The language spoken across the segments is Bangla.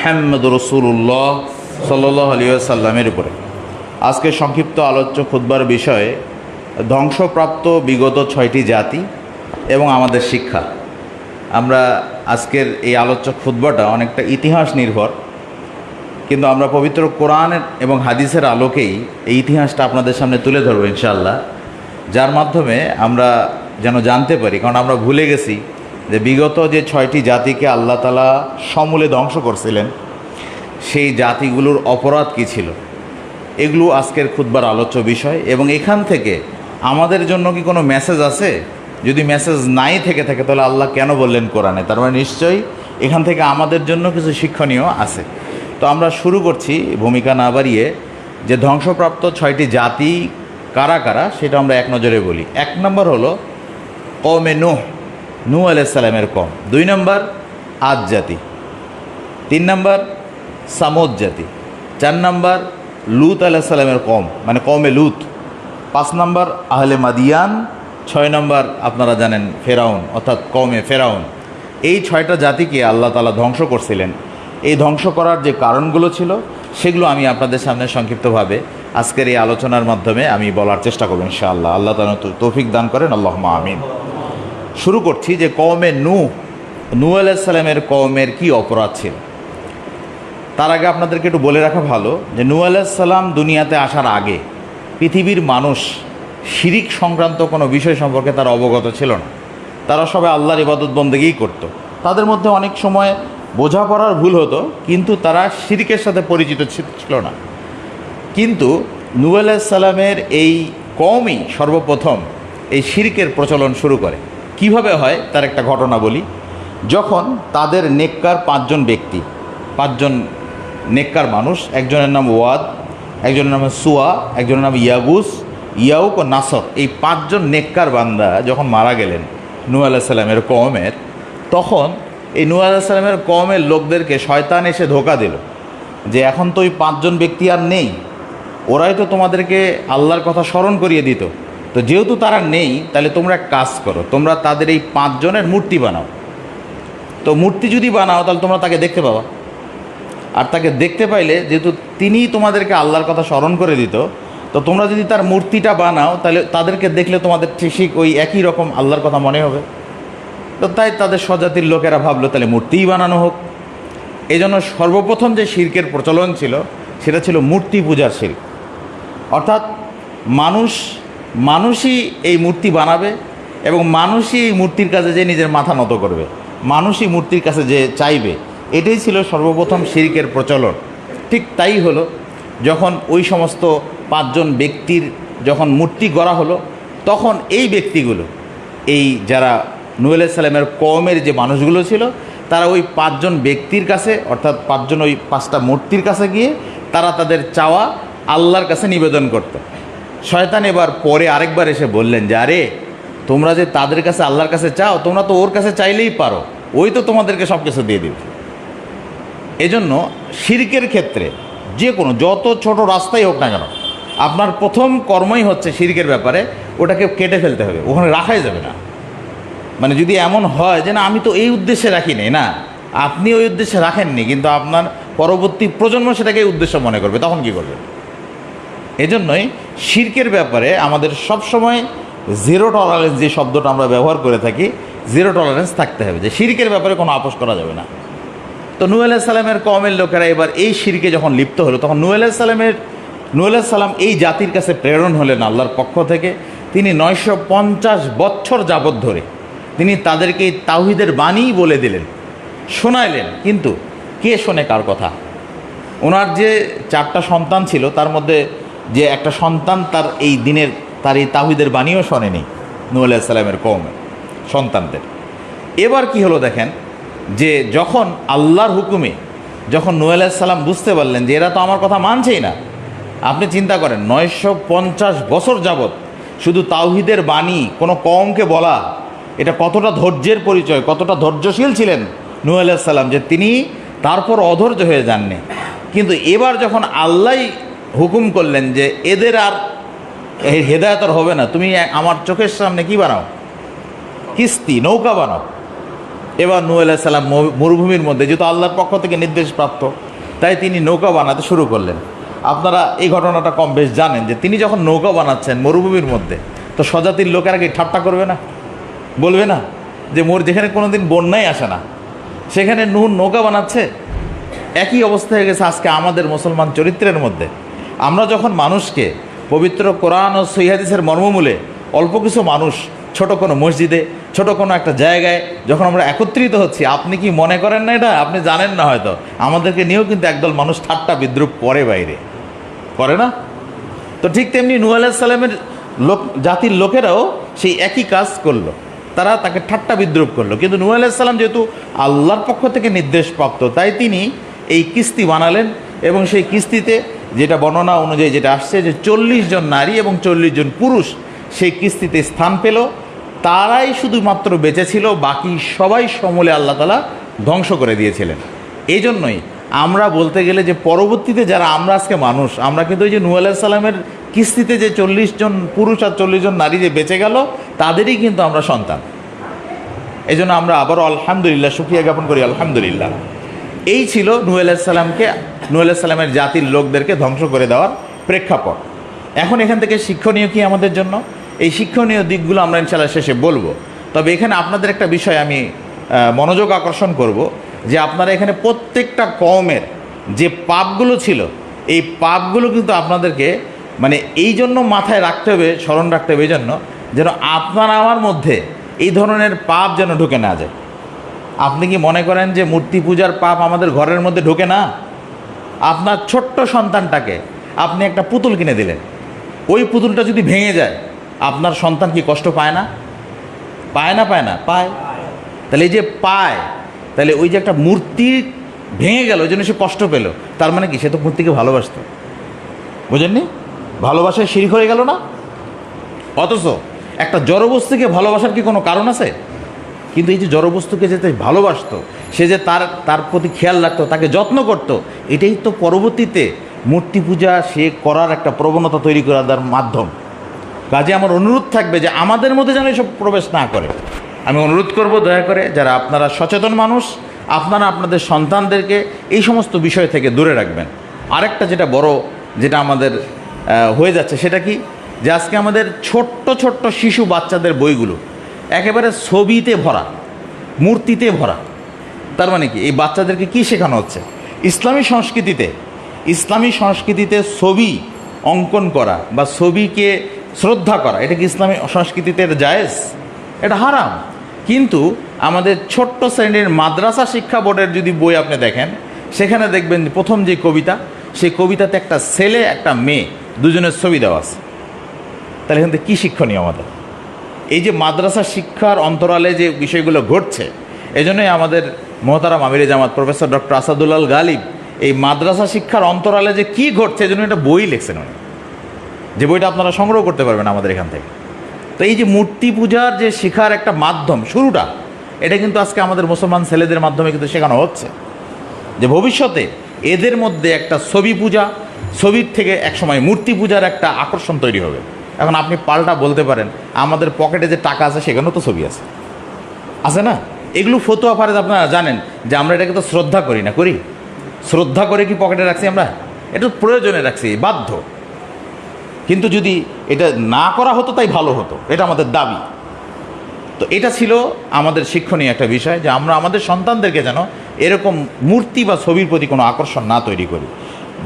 মুহাম্মদ রাসূলুল্লাহ সাল্লাল্লাহু আলাইহি ওয়াসাল্লামের উপরে। আজকে সংক্ষিপ্ত আলোচ্য খুতবার বিষয়ে ধ্বংসপ্রাপ্ত বিগত 6টি জাতি এবং আমাদের শিক্ষা। আমরা আজকের এই আলোচ্য খুতবাটা অনেকটা ইতিহাস নির্ভর, কিন্তু আমরা পবিত্র কোরআনের এবং হাদিসের আলোকেই এই ইতিহাসটা আপনাদের সামনে তুলে ধরবো ইনশাআল্লাহ, যার মাধ্যমে আমরা যেন জানতে পারি। কারণ আমরা ভুলে গেছি যে বিগত যে 6টি জাতিকে আল্লাহ তাআলা সমূলে ধ্বংস করছিলেন, সেই জাতিগুলোর অপরাধ কী ছিল, এগুলো আজকের খুতবার আলোচ্য বিষয়। এবং এখান থেকে আমাদের জন্য কি কোনো মেসেজ আছে? যদি মেসেজ নাই থেকে থাকে তাহলে আল্লাহ কেন বললেন কোরআনে? তার মানে নিশ্চয়ই এখান থেকে আমাদের জন্য কিছু শিক্ষণীয় আছে। তো আমরা শুরু করছি ভূমিকা না বাড়িয়ে, যে ধ্বংসপ্রাপ্ত 6টি জাতি কারা কারা সেটা আমরা এক নজরে বলি। 1 নম্বর হলো কওমে নূহ আলাইহিস সালামের কওম। 2 নম্বর আদ জাতি। 3 নম্বর সামুদ জাতি। 4 নম্বর লূত আলাইহিস সালামের কওম, মানে কওমে লূত। 5 নম্বর আহলে মাদিয়ান। 6 নম্বর আপনারা জানেন ফেরাউন, অর্থাৎ কওমে ফেরাউন। এই 6টা জাতিকে আল্লাহ তাআলা ধ্বংস করছিলেন। এই ধ্বংস করার যে কারণগুলো ছিল সেগুলো আমি আপনাদের সামনে সংক্ষিপ্তভাবে আজকের এই আলোচনার মাধ্যমে আমি বলার চেষ্টা করব ইনশাআল্লাহ। আল্লাহ তাআলা তৌফিক দান করেন, আল্লাহুম্মা আমিন। শুরু করছি যে কওমে নূহ আলাইহিস সালামের কওমের কি অপরাধ ছিল। তার আগে আপনাদেরকে একটু বলে রাখা ভালো যে নূহ আলাইহিস সালাম দুনিয়াতে আসার আগে পৃথিবীর মানুষ শিরিক সংক্রান্ত কোনো বিষয় সম্পর্কে তারা অবগত ছিল না। তারা সবাই আল্লাহর ইবাদত বন্দেগীই করত। তাদের মধ্যে অনেক সময় বোঝাপড়ার ভুল হতো, কিন্তু তারা শিরিকের সাথে পরিচিত ছিল না। কিন্তু নূহ আলাইহিস সালামের এই কওমই সর্বপ্রথম এই শিরকের প্রচলন শুরু করে। কিভাবে হয় তার একটা ঘটনা বলি। যখন তাদের নেককার 5জন ব্যক্তি, 5জন নেককার মানুষ, একজনের নাম ওয়াদ, একজনের নাম সুয়া, একজনের নাম ইয়াউক ও নাসর, এই 5জন নেককার বান্দা যখন মারা গেলেন নূহ আলাইহিস সালামের কওমের, তখন এই নূহ আলাইহিস সালামের কওমের লোকদেরকে শয়তান এসে ধোঁকা দিল যে এখন তো ওই 5জন ব্যক্তি আর নেই, ওরাই তো তোমাদেরকে আল্লাহর কথা স্মরণ করিয়ে দিত। তো যেহেতু তারা নেই, তাহলে তোমরা এক কাজ করো, তোমরা তাদের এই 5 জনের মূর্তি বানাও। তো মূর্তি যদি বানাও তাহলে তোমরা তাকে দেখতে পাবা। আর তাকে দেখতে পাইলে, যেহেতু তিনিই তোমাদেরকে আল্লাহর কথা স্মরণ করে দিত, তো তোমরা যদি তার মূর্তিটা বানাও তাহলে তাদেরকে দেখলে তোমাদের ঠিক ওই একই রকম আল্লাহর কথা মনে হবে। তো তাই তাদের স্বজাতির লোকেরা ভাবলো তাহলে মূর্তিই বানানো হোক। এই জন্য সর্বপ্রথম যে শিরকের প্রচলন ছিল সেটা ছিল মূর্তি পূজার শিরক। অর্থাৎ মানুষই এই মূর্তি বানাবে এবং মানুষই এই মূর্তির কাছে যে নিজের মাথা নত করবে, মানুষই মূর্তির কাছে যে চাইবে। এটাই ছিল সর্বপ্রথম শিরকের প্রচলন। ঠিক তাই হলো, যখন ওই সমস্ত 5জন ব্যক্তির যখন মূর্তি গড়া হলো, তখন এই ব্যক্তিগুলো, এই যারা নূহ আলাইহিস সালামের কওমের যে মানুষগুলো ছিল, তারা ওই 5জন ব্যক্তির কাছে, অর্থাৎ 5জন ওই 5টা মূর্তির কাছে গিয়ে তারা তাদের চাওয়া আল্লাহর কাছে নিবেদন করত। শয়তান এবার পরে আরেকবার এসে বললেন যে আরে তোমরা যে তাদের কাছে আল্লাহর কাছে চাও, তোমরা তো ওর কাছে চাইলেই পারো, ওই তো তোমাদেরকে সব কিছু দিয়ে দেবে। এজন্য শিরকের ক্ষেত্রে যে কোনো যত ছোট রাস্তাই হোক না কেন, আপনার প্রথম কর্মই হচ্ছে শিরকের ব্যাপারে ওটাকে কেটে ফেলতে হবে, ওখানে রাখাই যাবে না। মানে যদি এমন হয় যে না আমি তো এই উদ্দেশ্যে রাখিনি, না আপনি ওই উদ্দেশ্যে রাখেননি, কিন্তু আপনার পরবর্তী প্রজন্ম সেটাকে উদ্দেশ্য মনে করবে, তখন কী করবে? এজন্যই শিরকের ব্যাপারে আমাদের সবসময় জিরো টলারেন্স যে শব্দটা আমরা ব্যবহার করে থাকি, জিরো টলারেন্স থাকতে হবে, যে শিরকের ব্যাপারে কোনো আপোষ করা যাবে না। তো নূহ আলাইহিস সালামের কওমের লোকেরা এবার এই শিরকে যখন লিপ্ত হলো, তখন নূহ আলাইহিস সালাম এই জাতির কাছে প্রেরণ হলেন আল্লাহর পক্ষ থেকে। তিনি 950 বছর যাবৎ ধরে তিনি তাদেরকে এই তাওহীদের বাণী বলে দিলেন, শোনাইলেন। কিন্তু কে শোনে কার কথা? ওনার যে 4টা সন্তান ছিল, তার মধ্যে যে একটা সন্তান তার এই তাওহীদের বাণীও শোনেনি নূহ আলাইহিস সালামের কওমের সন্তানদের। এবার কি হলো দেখেন, যে যখন আল্লাহর হুকুমে যখন নূহ আলাইহিস সালাম বুঝতে পারলেন যে এরা তো আমার কথা মানছেই না। আপনি চিন্তা করেন 950 বছর যাবৎ শুধু তাওহীদের বাণী কোনো কওমকে বলা, এটা কতটা ধৈর্যের পরিচয়, কতটা ধৈর্যশীল ছিলেন নূহ আলাইহিস সালাম, যে তিনি তারপর অধৈর্য হয়ে যাননি। কিন্তু এবার যখন আল্লাহ হুকুম করলেন যে এদের আর হেদায়েত হবে না, তুমি আমার চোখের সামনে কি বানাও, কিস্তি নৌকা বানাও, এবার নূহ আলাইহিস সালাম মরুভূমির মধ্যে, যেহেতু আল্লাহর পক্ষ থেকে নির্দেশপ্রাপ্ত, তাই তিনি নৌকা বানাতে শুরু করলেন। আপনারা এই ঘটনাটা কম বেশ জানেন যে তিনি যখন নৌকা বানাচ্ছেন মরুভূমির মধ্যে, তো স্বজাতির লোকেরা কি ঠাট্টা করবে না? বলবে না যে যেখানে কোনো দিন বন্যাই আসে না সেখানে নূহ নৌকা বানাচ্ছে? একই অবস্থা হয়ে গেছে আজকে আমাদের মুসলমান চরিত্রের মধ্যে। আমরা যখন মানুষকে পবিত্র কোরআন ও সহিহ হাদিসের মর্মমূলে অল্প কিছু মানুষ ছোট কোনো মসজিদে, ছোট কোনো একটা জায়গায় যখন আমরা একত্রিত হচ্ছি, আপনি কি মনে করেন না এটা? আপনি জানেন না হয়তো, আমাদেরকে নিয়েও কিন্তু একদল মানুষ ঠাট্টা বিদ্রুপ করে, বাইরে করে না? তো ঠিক তেমনি নূহ আলাইহিস সালামের জাতির লোকেরাও সেই একই কাজ করলো, তারা তাকে ঠাট্টা বিদ্রুপ করলো। কিন্তু নূহ আলাইহিস সালাম যেহেতু আল্লাহর পক্ষ থেকে নির্দেশপ্রাপ্ত, তাই তিনি এই কিস্তি বানালেন এবং সেই কিস্তিতে যেটা বর্ণনা অনুযায়ী যেটা আসছে যে 40 জন নারী এবং 40 জন পুরুষ সেই কিস্তিতে স্থান পেল। তারাই শুধুমাত্র বেঁচে ছিল, বাকি সবাই সমূলে আল্লাহ তাআলা ধ্বংস করে দিয়েছিলেন। এই জন্যই আমরা বলতে গেলে যে পরবর্তীতে যারা আমরা আজকে মানুষ, আমরা কিন্তু ওই যে নূহ আলাইহিস সালামের কিস্তিতে যে 40 জন পুরুষ আর 40 জন নারী যে বেঁচে গেল, তাদেরই কিন্তু আমরা সন্তান। এই জন্য আমরা আবারও আলহামদুলিল্লাহ শুকরিয়া জ্ঞাপন করি, আলহামদুলিল্লাহ। এই ছিল নূহ আলাইহিস সালামের জাতির লোকদেরকে ধ্বংস করে দেওয়ার প্রেক্ষাপট। এখন এখান থেকে শিক্ষণীয় কি আমাদের জন্য? এই শিক্ষণীয় দিকগুলো আমরা ইনশাআল্লাহ শেষে বলবো। তবে এখানে আপনাদের একটা বিষয় আমি মনোযোগ আকর্ষণ করব, যে আপনারা এখানে প্রত্যেকটা কওমের যে পাপগুলো ছিল, এই পাপগুলো কিন্তু আপনাদেরকে মানে এই জন্য মাথায় রাখতে হবে, স্মরণ রাখতে হবে, এই জন্য যেন আপনার আমার মধ্যে এই ধরনের পাপ যেন ঢুকে না যায়। আপনি কি মনে করেন যে মূর্তি পূজার পাপ আমাদের ঘরের মধ্যে ঢোকে না? আপনার ছোট্ট সন্তানটাকে আপনি একটা পুতুল কিনে দিলেন, ওই পুতুলটা যদি ভেঙে যায়, আপনার সন্তান কি কষ্ট পায় না? পায় না? পায় না? পায়। তাহলে এই যে পায়, তাহলে ওই যে একটা মূর্তি ভেঙে গেল, ওই জন্য সে কষ্ট পেল, তার মানে কি? সে তো মূর্তিকে ভালোবাসত, বুঝেননি? ভালোবাসায় শিরক হয়ে গেল না? অথচ একটা জড়বস্তুকে ভালোবাসার কি কোনো কারণ আছে? কিন্তু এই যে জড়বস্তুকে যেতে ভালোবাসতো, সে যে তার প্রতি খেয়াল রাখতো, তাকে যত্ন করত, এটাই তো পরবর্তীতে মূর্তি পূজা সে করার একটা প্রবণতা তৈরি করার মাধ্যম। কাজে আমার অনুরোধ থাকবে যে আমাদের মধ্যে যেন এসব প্রবেশ না করে। আমি অনুরোধ করব দয়া করে, যারা আপনারা সচেতন মানুষ, আপনারা আপনাদের সন্তানদেরকে এই সমস্ত বিষয় থেকে দূরে রাখবেন। আরেকটা যেটা বড় যেটা আমাদের হয়ে যাচ্ছে সেটা কি, যে আজকে আমাদের ছোট্ট ছোট্ট শিশু বাচ্চাদের বইগুলো একেবারে ছবিতে ভরা, মূর্তিতে ভরা। তার মানে কি? এই বাচ্চাদেরকে কি শেখানো হচ্ছে? ইসলামী সংস্কৃতিতে ছবি অঙ্কন করা বা ছবিকে শ্রদ্ধা করা, এটা কি ইসলামী সংস্কৃতিতে জায়েজ? এটা হারাম। কিন্তু আমাদের ছোট্ট শ্রেণীর মাদ্রাসা শিক্ষা বোর্ডের যদি বই আপনি দেখেন, সেখানে দেখবেন প্রথম যে কবিতা, সেই কবিতাতে একটা ছেলে একটা মেয়ে দুজনের ছবি দেওয়া আছে। তাহলে এখান থেকে কী শিক্ষণীয় আমাদের? এই যে মাদ্রাসা শিক্ষার অন্তরালে যে বিষয়গুলো ঘটছে, এই জন্যই আমাদের মোহতারাম আমিরে জামাত প্রফেসর ডক্টর আসাদুল্লাহ গালিব এই মাদ্রাসা শিক্ষার অন্তরালে যে কী ঘটছে, এই জন্য একটা বই লিখছেন উনি, যে বইটা আপনারা সংগ্রহ করতে পারবেন আমাদের এখান থেকে। তো এই যে মূর্তি পূজার যে শেখার একটা মাধ্যম, শুরুটা, এটা কিন্তু আজকে আমাদের মুসলমান ছেলেদের মাধ্যমে কিন্তু শেখানো হচ্ছে, যে ভবিষ্যতে এদের মধ্যে একটা ছবি পূজা, ছবির থেকে একসময় মূর্তি পূজার একটা আকর্ষণ তৈরি হবে। এখন আপনি পাল্টা বলতে পারেন, আমাদের পকেটে যে টাকা আছে সেখানেও তো ছবি আছে না? এগুলো ফতোয়া ফারেজ আপনারা জানেন যে আমরা এটাকে তো শ্রদ্ধা করি না, করি? শ্রদ্ধা করে কি পকেটে রাখছি আমরা? এটা প্রয়োজনে রাখছি, বাধ্য। কিন্তু যদি এটা না করা হতো তাই ভালো হতো, এটা আমাদের দাবি। তো এটা ছিল আমাদের শিক্ষণীয় একটা বিষয়, যে আমরা আমাদের সন্তানদেরকে যেন এরকম মূর্তি বা ছবির প্রতি কোনো আকর্ষণ না তৈরি করি।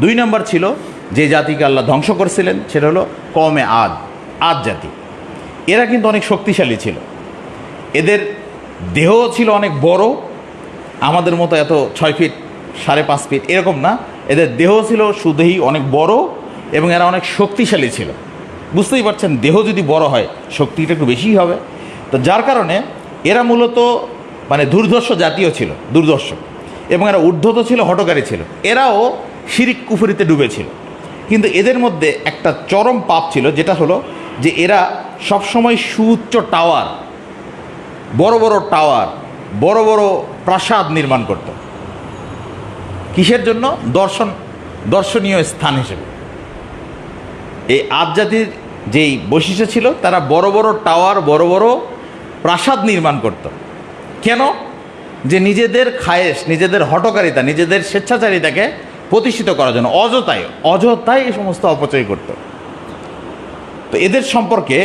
2 নম্বর ছিল যে জাতিকে আল্লাহ ধ্বংস করেছিলেন, সেটা হলো কওমে আদ জাতি। এরা কিন্তু অনেক শক্তিশালী ছিল, এদের দেহ ছিল অনেক বড়, আমাদের মতো এত 6 ফিট 5.5 ফিট এরকম না, এদের দেহ ছিল সুদেহী, অনেক বড়, এবং এরা অনেক শক্তিশালী ছিল। বুঝতেই পারছেন, দেহ যদি বড় হয় শক্তিটা একটু বেশিই হবে। তো যার কারণে এরা মূলত মানে দুর্ধর্ষ জাতীয় ছিল, দুর্ধর্ষ, এবং এরা উদ্ধত ছিল, হঠকারী ছিল। এরাও শিরিক কুফরিতে ডুবেছিল। কিন্তু এদের মধ্যে একটা চরম পাপ ছিল, যেটা হলো যে এরা সবসময় সুউচ্চ টাওয়ার, বড় বড় টাওয়ার, বড় বড় প্রাসাদ নির্মাণ করত। কিসের জন্য? দর্শনীয় স্থান হিসেবে। এই আদ জাতির যেই বৈশিষ্ট্য ছিল, তারা বড় বড় টাওয়ার, বড় বড় প্রাসাদ নির্মাণ করত। কেন? যে নিজেদের খায়েশ, নিজেদের হঠকারিতা, নিজেদের স্বেচ্ছাচারিতাকে প্রতিষ্ঠিত করার জন্য অযথায় এই সমস্ত অপচয় করত। তো এদের সম্পর্কে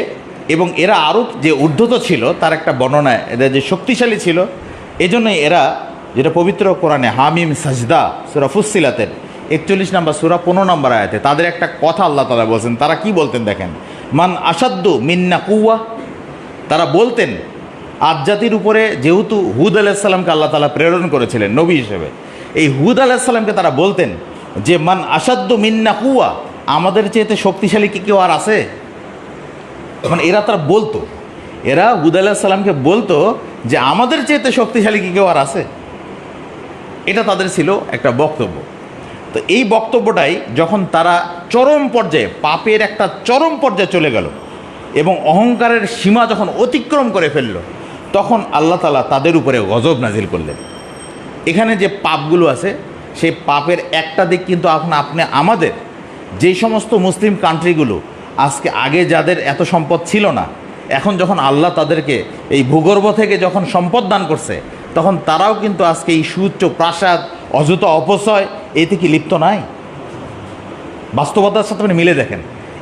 এবং এরা আরও যে উদ্ধত ছিল তার একটা বর্ণনায়, এরা যে শক্তিশালী ছিল, এজন্যই এরা, যেটা পবিত্র কোরআনে হামিম সাজদা সূরা ফুসসিলাতের 41 নম্বর সূরা 15 নম্বর আয়াতে তাদের একটা কথা আল্লাহ তাআলা বলছেন। তারা কি বলতেন দেখেন, মান আসাদ্দু মিন্না কুওয়া। তারা বলতেন আদ জাতির উপরে, যেহেতু হুদ আলাইহিস সালামকে আল্লাহ তাআলা প্রেরণ করেছিলেন নবী হিসেবে, এই হুদ আলাইহিস সালামকে তারা বলতেন যে মান আসাদ্দু মিন্না কুওয়া, আমাদের চেয়েতে শক্তিশালী কি কেউ আর আছে? মানে তারা বলতো, এরা হুদ আলাইহিস সালামকে বলতো যে আমাদের চেয়েতে শক্তিশালী কি কেউ আর আছে? এটা তাদের ছিল একটা বক্তব্য। তো এই বক্তব্যটাই যখন তারা চরম পর্যায়ে, পাপের একটা চরম পর্যায়ে চলে গেল এবং অহংকারের সীমা যখন অতিক্রম করে ফেলল, তখন আল্লাহ তাআলা তাদের উপরে গজব নাজিল করলেন। এখানে যে পাপগুলো আছে, সেই পাপের একটা দিক কিন্তু এখন আমাদের যেই সমস্ত মুসলিম কান্ট্রিগুলো আজকে আগে যাদের এত সম্পদ ছিল না, এখন যখন আল্লাহ তাদেরকে এই ভূগর্ভ থেকে যখন সম্পদ দান করছে, তখন তারাও কিন্তু আজকে এই সুউচ্চ প্রাসাদ, অযথা অপচয় এতে কি লিপ্ত নাই? বাস্তবতার সাথে মিলে দেখেন।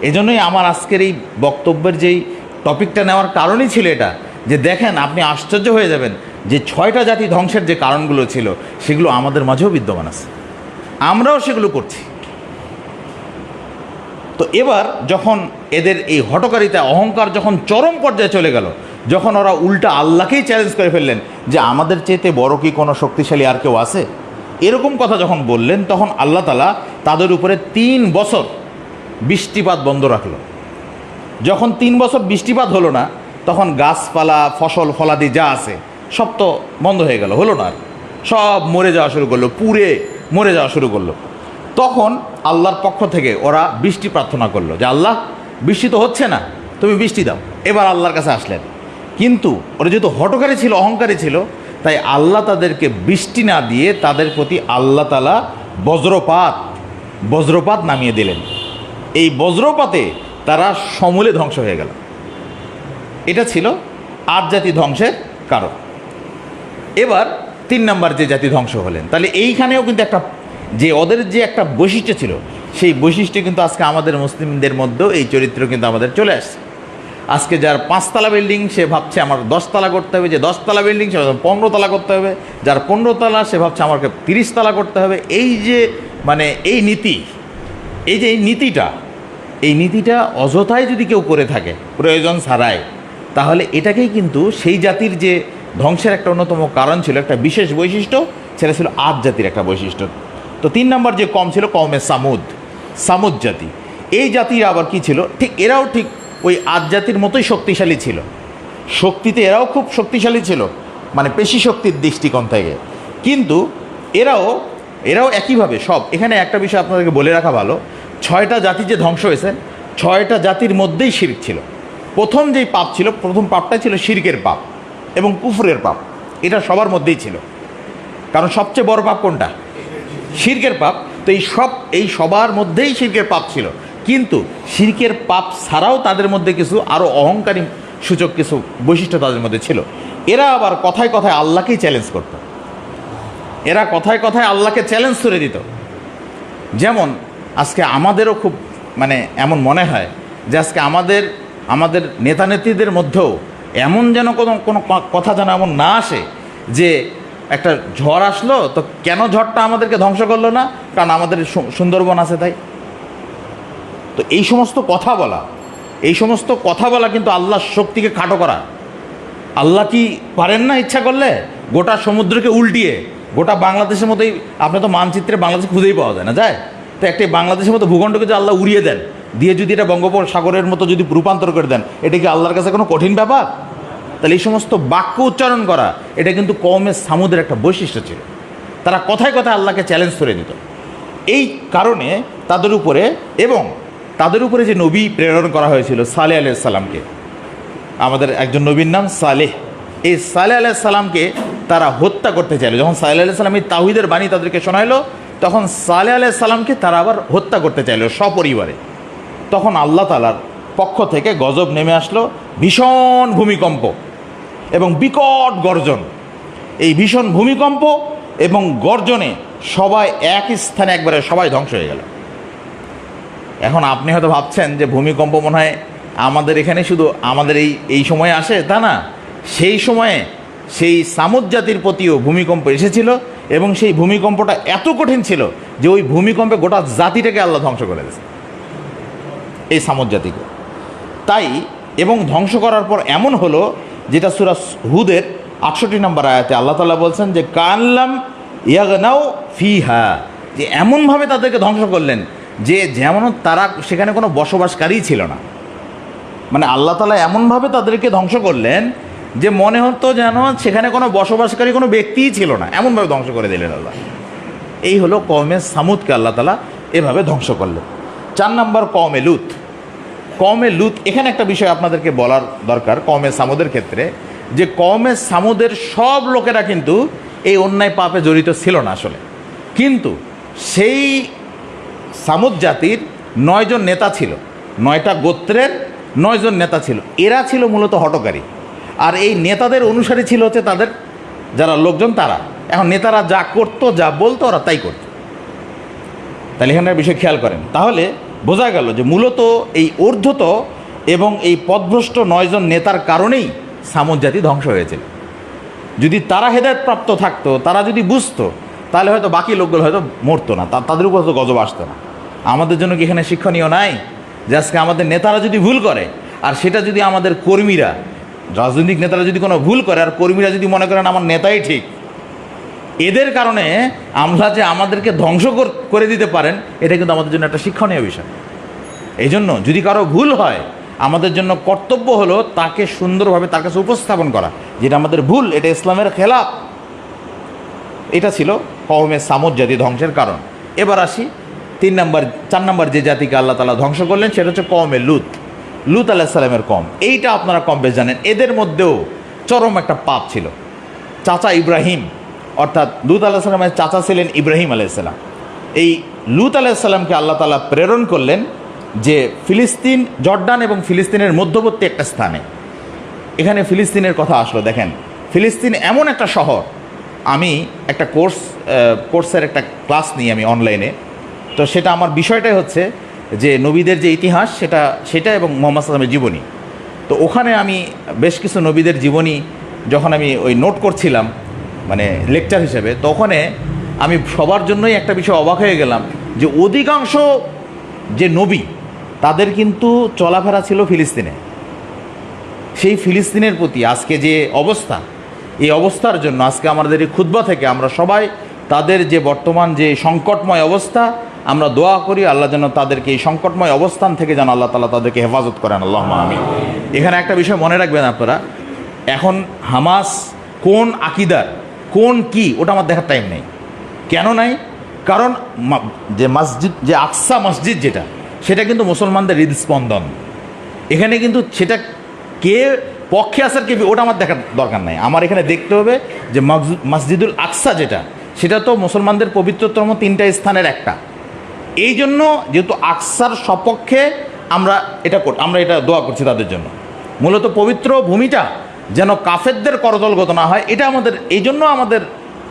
এজন্যই আমার আজকের এই বক্তব্যের যেই টপিকটা নেওয়ার কারণই ছিল এটা, যে দেখেন আপনি আশ্চর্য হয়ে যাবেন যে 6টা জাতি ধ্বংসের যে কারণগুলো ছিল সেগুলো আমাদের মাঝেও বিদ্যমান আছে, আমরাও সেগুলো করছি। তো এবার যখন এদের এই হঠকারিতা, অহংকার যখন চরম পর্যায়ে চলে গেল, যখন ওরা উল্টা আল্লাহকেই চ্যালেঞ্জ করে ফেললেন যে আমাদের চেয়েতে বড় কি কোনো শক্তিশালী আর কেউ আছে, এরকম কথা যখন বললেন, তখন আল্লাহ তাআলা তাদের উপরে 3 বছর বৃষ্টিপাত বন্ধ রাখলো। যখন 3 বছর বৃষ্টিপাত হলো না, তখন গাছপালা, ফসল ফলাদি যা আছে সব তো বন্ধ হয়ে গেল, হলো না, সব মরে যাওয়া শুরু করলো, পুড়ে মরে যাওয়া শুরু করলো। তখন আল্লাহর পক্ষ থেকে ওরা বৃষ্টি প্রার্থনা করলো যে আল্লাহ, বৃষ্টি তো হচ্ছে না, তুমি বৃষ্টি দাও। এবার আল্লাহর কাছে আসলেন, কিন্তু ওরা যেহেতু হঠকারী ছিল, অহংকারী ছিল, তাই আল্লাহ তাদেরকে বৃষ্টি না দিয়ে তাদের প্রতি আল্লাহ তাআলা বজ্রপাত নামিয়ে দিলেন। এই বজ্রপাতে তারা সমূলে ধ্বংস হয়ে গেল। এটা ছিল আদ জাতি ধ্বংসের কারণ। এবার 3 নম্বর যে জাতি ধ্বংস হলেন, তাহলে এইখানেও কিন্তু একটা, যে ওদের যে একটা বৈশিষ্ট্য ছিল, সেই বৈশিষ্ট্য কিন্তু আজকে আমাদের মুসলিমদের মধ্যেও এই চরিত্র কিন্তু আমাদের চলে আসছে। আজকে যার 5 তলা বিল্ডিং সে ভাবছে আমার 10 তলা করতে হবে, যে 10 তলা বিল্ডিং সে 15 তলা করতে হবে, যার 15 তলা সে ভাবছে আমাকে 30 তলা করতে হবে। এই যে মানে এই নীতি, এই নীতিটা অযথায় যদি কেউ করে থাকে প্রয়োজন ছাড়াই, তাহলে এটাকেই কিন্তু সেই জাতির যে ধ্বংসের একটা অন্যতম কারণ ছিল, একটা বিশেষ বৈশিষ্ট্য, সেটা ছিল আদ জাতির একটা বৈশিষ্ট্য। তো 3 নম্বর যে কম ছিল, কওমে সামুদ জাতি। এই জাতির আবার কি ছিল, ঠিক এরাও ঠিক ওই আদ জাতির মতোই শক্তিশালী ছিল, শক্তিতে এরাও খুব শক্তিশালী ছিল, মানে পেশি শক্তির দৃষ্টিকোণ থেকে। কিন্তু এরাও একইভাবে সব, এখানে একটা বিষয় আপনাদেরকে বলে রাখা ভালো, 6টা জাতি যে ধ্বংস হয়েছে, 6টা জাতির মধ্যেই শিরক ছিল। প্রথম যেই পাপ ছিল, প্রথম পাপটাই ছিল শিরকের পাপ এবং কুফরের পাপ। এটা সবার মধ্যেই ছিল, কারণ সবচেয়ে বড় পাপ কোনটা? শিরকের পাপ। তো এই সবার মধ্যেই শিরকের পাপ ছিল, কিন্তু শিরকের পাপ ছাড়াও তাদের মধ্যে কিছু আরও অহংকারী সূচক কিছু বৈশিষ্ট্য তাদের মধ্যে ছিল। এরা আবার কথায় কথায় আল্লাহকেই চ্যালেঞ্জ করত, এরা কথায় কথায় আল্লাহকে চ্যালেঞ্জ করে দিত। যেমন আজকে আমাদেরও খুব মানে এমন মনে হয় যে আজকে আমাদের নেতা নেত্রীদের মধ্যেও এমন যেন কোনো কথা যেন এমন না আসে যে একটা ঝড় আসলো, তো কেন ঝড়টা আমাদেরকে ধ্বংস করলো না? কারণ আমাদের সুন্দরবন আছে তাই। তো এই সমস্ত কথা বলা কিন্তু আল্লাহর শক্তিকে খাটো করা। আল্লাহ কি পারেন না ইচ্ছা করলে গোটা সমুদ্রকে উল্টিয়ে গোটা বাংলাদেশের মতোই, আপনি তো মানচিত্রে বাংলাদেশ খুঁজেই পাওয়া যায় না, যায় তো একটি বাংলাদেশের মতো ভূখণ্ডকে যদি আল্লাহ উড়িয়ে দেন, দিয়ে যদি এটা বঙ্গোপসাগরের মতো যদি রূপান্তর করে দেন, এটা কি আল্লাহর কাছে কোনো কঠিন ব্যাপার? তাহলে এই সমস্ত বাক্য উচ্চারণ করা, এটা কিন্তু কওমে সামুদের একটা বৈশিষ্ট্য ছিল। তারা কথায় কথায় আল্লাহকে চ্যালেঞ্জ করে দিত। এই কারণে তাদের উপরে যে নবী প্রেরণ করা হয়েছিল সালেহ আলাইহিস সালামকে, আমাদের একজন নবীর নাম সালেহ, এই সালেহ আলাইহিস সালামকে তারা হত্যা করতে চাইল। যখন সালেহ আলাইহিস সালাম এই তাওহীদের বাণী তাদেরকে শোনাইলো, তখন সালেহ আলাইহিস সালামকে তারা আবার হত্যা করতে চাইল সপরিবারে। তখন আল্লাহ তাআলার পক্ষ থেকে গজব নেমে আসলো, ভীষণ ভূমিকম্প এবং বিকট গর্জন। এই ভীষণ ভূমিকম্প এবং গর্জনে সবাই এক স্থানে একবারে সবাই ধ্বংস হয়ে গেল। এখন আপনি হয়তো ভাবছেন যে ভূমিকম্প মনে হয় আমাদের এখানে শুধু আমাদের এই সময়ে আসে, তা না। সেই সময়ে সেই সামুদ জাতির প্রতিও ভূমিকম্প এসেছিল এবং সেই ভূমিকম্পটা এত কঠিন ছিল যে ওই ভূমিকম্পে গোটা জাতিটাকে আল্লাহ ধ্বংস করে দিয়েছে, এই সামুদ জাতিকে। তাই এবং ধ্বংস করার পর এমন হলো, যেটা সূরা হুদের 68 নম্বর আয়াতে আল্লাহ তাআলা বলছেন যে কাল্লাম ইয়াগনাউ ফিহা, যে এমনভাবে তাদেরকে ধ্বংস করলেন যে যেমন তারা সেখানে কোনো বসবাসকারী ছিল না। মানে আল্লাহ তাআলা এমনভাবে তাদেরকে ধ্বংস করলেন যে মনে হতো যেন সেখানে কোনো বসবাসকারী কোনো ব্যক্তিই ছিল না, এমনভাবে ধ্বংস করে দিলেন আল্লাহ। এই হলো কওমে সামুদকে আল্লাহ তাআলা এভাবে ধ্বংস করলেন। 4 নম্বর কওমে লুত। কওমে লুত, এখানে একটা বিষয় আপনাদেরকে বলার দরকার কওমে সামুদের ক্ষেত্রে, যে কওমে সামুদের সব লোকেরা কিন্তু এই অন্যায় পাপে জড়িত ছিল না আসলে, কিন্তু সেই সামুদ জাতির 9 জন নেতা ছিল, 9টা গোত্রের 9 জন নেতা ছিল। এরা ছিল মূলত হঠকারী, আর এই নেতাদের অনুসারী ছিল হচ্ছে তাদের যারা লোকজন তারা। এখন নেতারা যা করতো, যা বলতো, ওরা তাই করতো। তাহলে এখানে বিষয় খেয়াল করেন, তাহলে বোঝা গেল যে মূলত এই ঊর্ধ্বত এবং এই পথভ্রষ্ট 9 জন নেতার কারণেই সামুদ জাতি ধ্বংস হয়েছিল। যদি তারা হেদায়েত প্রাপ্ত থাকতো, তারা যদি বুঝতো, তাহলে হয়তো বাকি লোকগুলো হয়তো মরতো না, তাদের উপর তো গজব আসতো না। আমাদের জন্য কি এখানে শিক্ষণীয় নাই যে আজকে আমাদের নেতারা যদি ভুল করে, আর সেটা যদি আমাদের কর্মীরা, রাজনৈতিক নেতারা যদি কোনো ভুল করে আর কর্মীরা যদি মনে করেন আমার নেতাই ঠিক, এদের কারণে আমরা যে আমাদেরকে ধ্বংস করে দিতে পারেন, এটা কিন্তু আমাদের জন্য একটা শিক্ষণীয় বিষয়। এই জন্য যদি কারো ভুল হয়, আমাদের জন্য কর্তব্য হলো তাকে সুন্দরভাবে তার কাছে উপস্থাপন করা, যেটা আমাদের ভুল, এটা ইসলামের খেলাফ। এটা ছিল কওমে সামুদ জাতি ধ্বংসের কারণ। এবার আসি 4 নম্বর যে জাতিকে আল্লাহ তাআলা ধ্বংস করলেন, সেটা হচ্ছে কওমে লুত। লুত আলাইহিস সালামের কওম। এইটা আপনারা কম বেশ জানেন। এদের মধ্যেও চরম একটা পাপ ছিল। চাচা ইব্রাহিম, অর্থাৎ লুত আলাইহিস সালামের চাচা ছিলেন ইব্রাহিম আলাইহিস সালাম। এই লুত আলাইহিস সালামকে আল্লাহ তাআলা প্রেরণ করলেন যে ফিলিস্তিন, জর্ডান এবং ফিলিস্তিনের মধ্যবর্তী একটা স্থানে। এখানে ফিলিস্তিনের কথা আসলো। দেখেন, ফিলিস্তিন এমন একটা শহর, আমি একটা কোর্সের একটা ক্লাস নিই আমি অনলাইনে। তো সেটা আমার বিষয়টাই হচ্ছে যে নবীদের যে ইতিহাস সেটা এবং মুহাম্মদ সাল্লাল্লাহু আলাইহি ওয়াসাল্লামের জীবনী। তো ওখানে আমি বেশ কিছু নবীদের জীবনী যখন আমি ওই নোট করছিলাম মানে লেকচার হিসেবে, তো ওখানে আমি সবার জন্যই একটা বিষয় অবাক হয়ে গেলাম যে অধিকাংশ যে নবী তাদের কিন্তু চলাফেরা ছিল ফিলিস্তিনে। সেই ফিলিস্তিনের প্রতি আজকে যে অবস্থা, এই অবস্থার জন্য আজকে আমাদের এই খুতবা থেকে আমরা সবাই তাদের যে বর্তমান যে সংকটময় অবস্থা, আমরা দোয়া করি আল্লাহ যেন তাদেরকে এই সংকটময় অবস্থান থেকে যেন আল্লাহ তাআলা তাদেরকে হেফাজত করেন, আল্লাহুম্মা আমিন। এখানে একটা বিষয় মনে রাখবেন আপনারা, এখন হামাস কোন আকিদার, কোন কি, ওটা আমার দেখার টাইম নেই। কেন নাই? কারণ যে মসজিদ, যে আকসা মসজিদ যেটা, সেটা কিন্তু মুসলমানদের হৃদস্পন্দন। এখানে কিন্তু সেটা কে পক্ষে আসার কে, ওটা আমার দেখার দরকার নাই। আমার এখানে দেখতে হবে যে মসজিদুল আকসা যেটা, সেটা তো মুসলমানদের পবিত্রতম 3টা স্থানের একটা। এই জন্য যেহেতু আকসার সপক্ষে আমরা এটা দোয়া করছি তাদের জন্য। মূলত পবিত্র ভূমিটা যেন কাফেরদের করদলগত না হয়, এটা আমাদের, এই জন্য আমাদের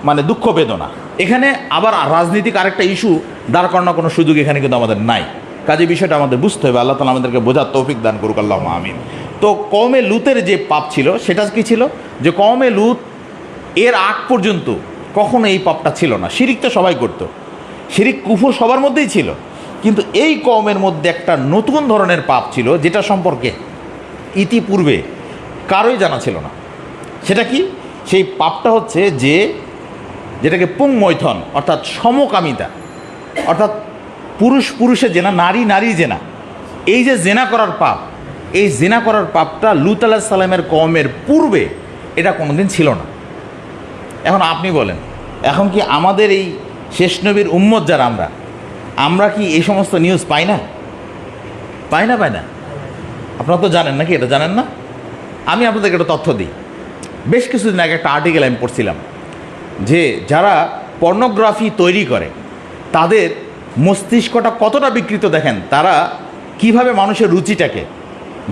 মানে দুঃখ বেদনা। এখানে আবার রাজনীতিক আরেকটা ইস্যু দাঁড় করানোর কোনো সুযোগ এখানে কিন্তু আমাদের নাই। কাজে বিষয়টা আমাদের বুঝতে হবে। আল্লাহ তাআলা আমাদেরকে বোঝার তৌফিক দান করুক, আল্লাহুম্মা আমিন। তো কওমে লুতের যে পাপ ছিল সেটা কি ছিল, যে কওমে লুত এর আগ পর্যন্ত কখনো এই পাপটা ছিল না। শিরিক তো সবাই করতো, শিরিক কুফর সবার মধ্যেই ছিল, কিন্তু এই কওমের মধ্যে একটা নতুন ধরনের পাপ ছিল যেটা সম্পর্কে ইতিপূর্বে কারোই জানা ছিল না। সেটা কি? সেই পাপটা হচ্ছে যেটাকে পুংমৈথন, অর্থাৎ সমকামিতা, অর্থাৎ পুরুষে জেনা, নারী জেনা। এই যে জেনা করার পাপ, এই জেনা করার পাপটা লূত আলাইহিস সালামের কওমের পূর্বে এটা কোনোদিন ছিল না। এখন আপনি বলেন, এখন কি আমাদের এই শেষ নবীর উম্মত যারা আমরা কি এই সমস্ত নিউজ পাই না? আপনারা তো জানেন নাকি? এটা জানেন না? আমি আপনাদেরকে একটা তথ্য দিই। বেশ কিছুদিন আগে একটা আর্টিকেল আমি পড়ছিলাম যে যারা পর্নোগ্রাফি তৈরি করে তাদের মস্তিষ্কটা কতটা বিকৃত, দেখেন তারা কিভাবে মানুষের রুচিটাকে,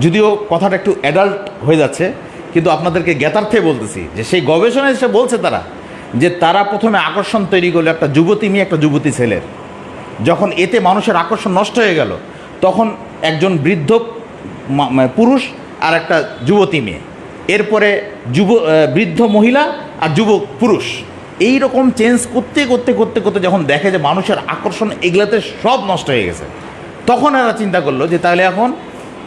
যদিও কথাটা একটু অ্যাডাল্ট হয়ে যাচ্ছে, কিন্তু আপনাদেরকে জ্ঞাতার্থে বলতেছি যে সেই গবেষণায় এসে বলছে যে তারা প্রথমে আকর্ষণ তৈরি করলো একটা যুবতী মেয়ে একটা যুবতী ছেলের। যখন এতে মানুষের আকর্ষণ নষ্ট হয়ে গেল, তখন একজন বৃদ্ধ পুরুষ আর একটা যুবতী মেয়ে, এরপরে বৃদ্ধ মহিলা আর যুবক পুরুষ, এই রকম চেঞ্জ করতে করতে করতে করতে যখন দেখে যে মানুষের আকর্ষণ এগুলাতে সব নষ্ট হয়ে গেছে, তখন এরা চিন্তা করলো যে তাহলে এখন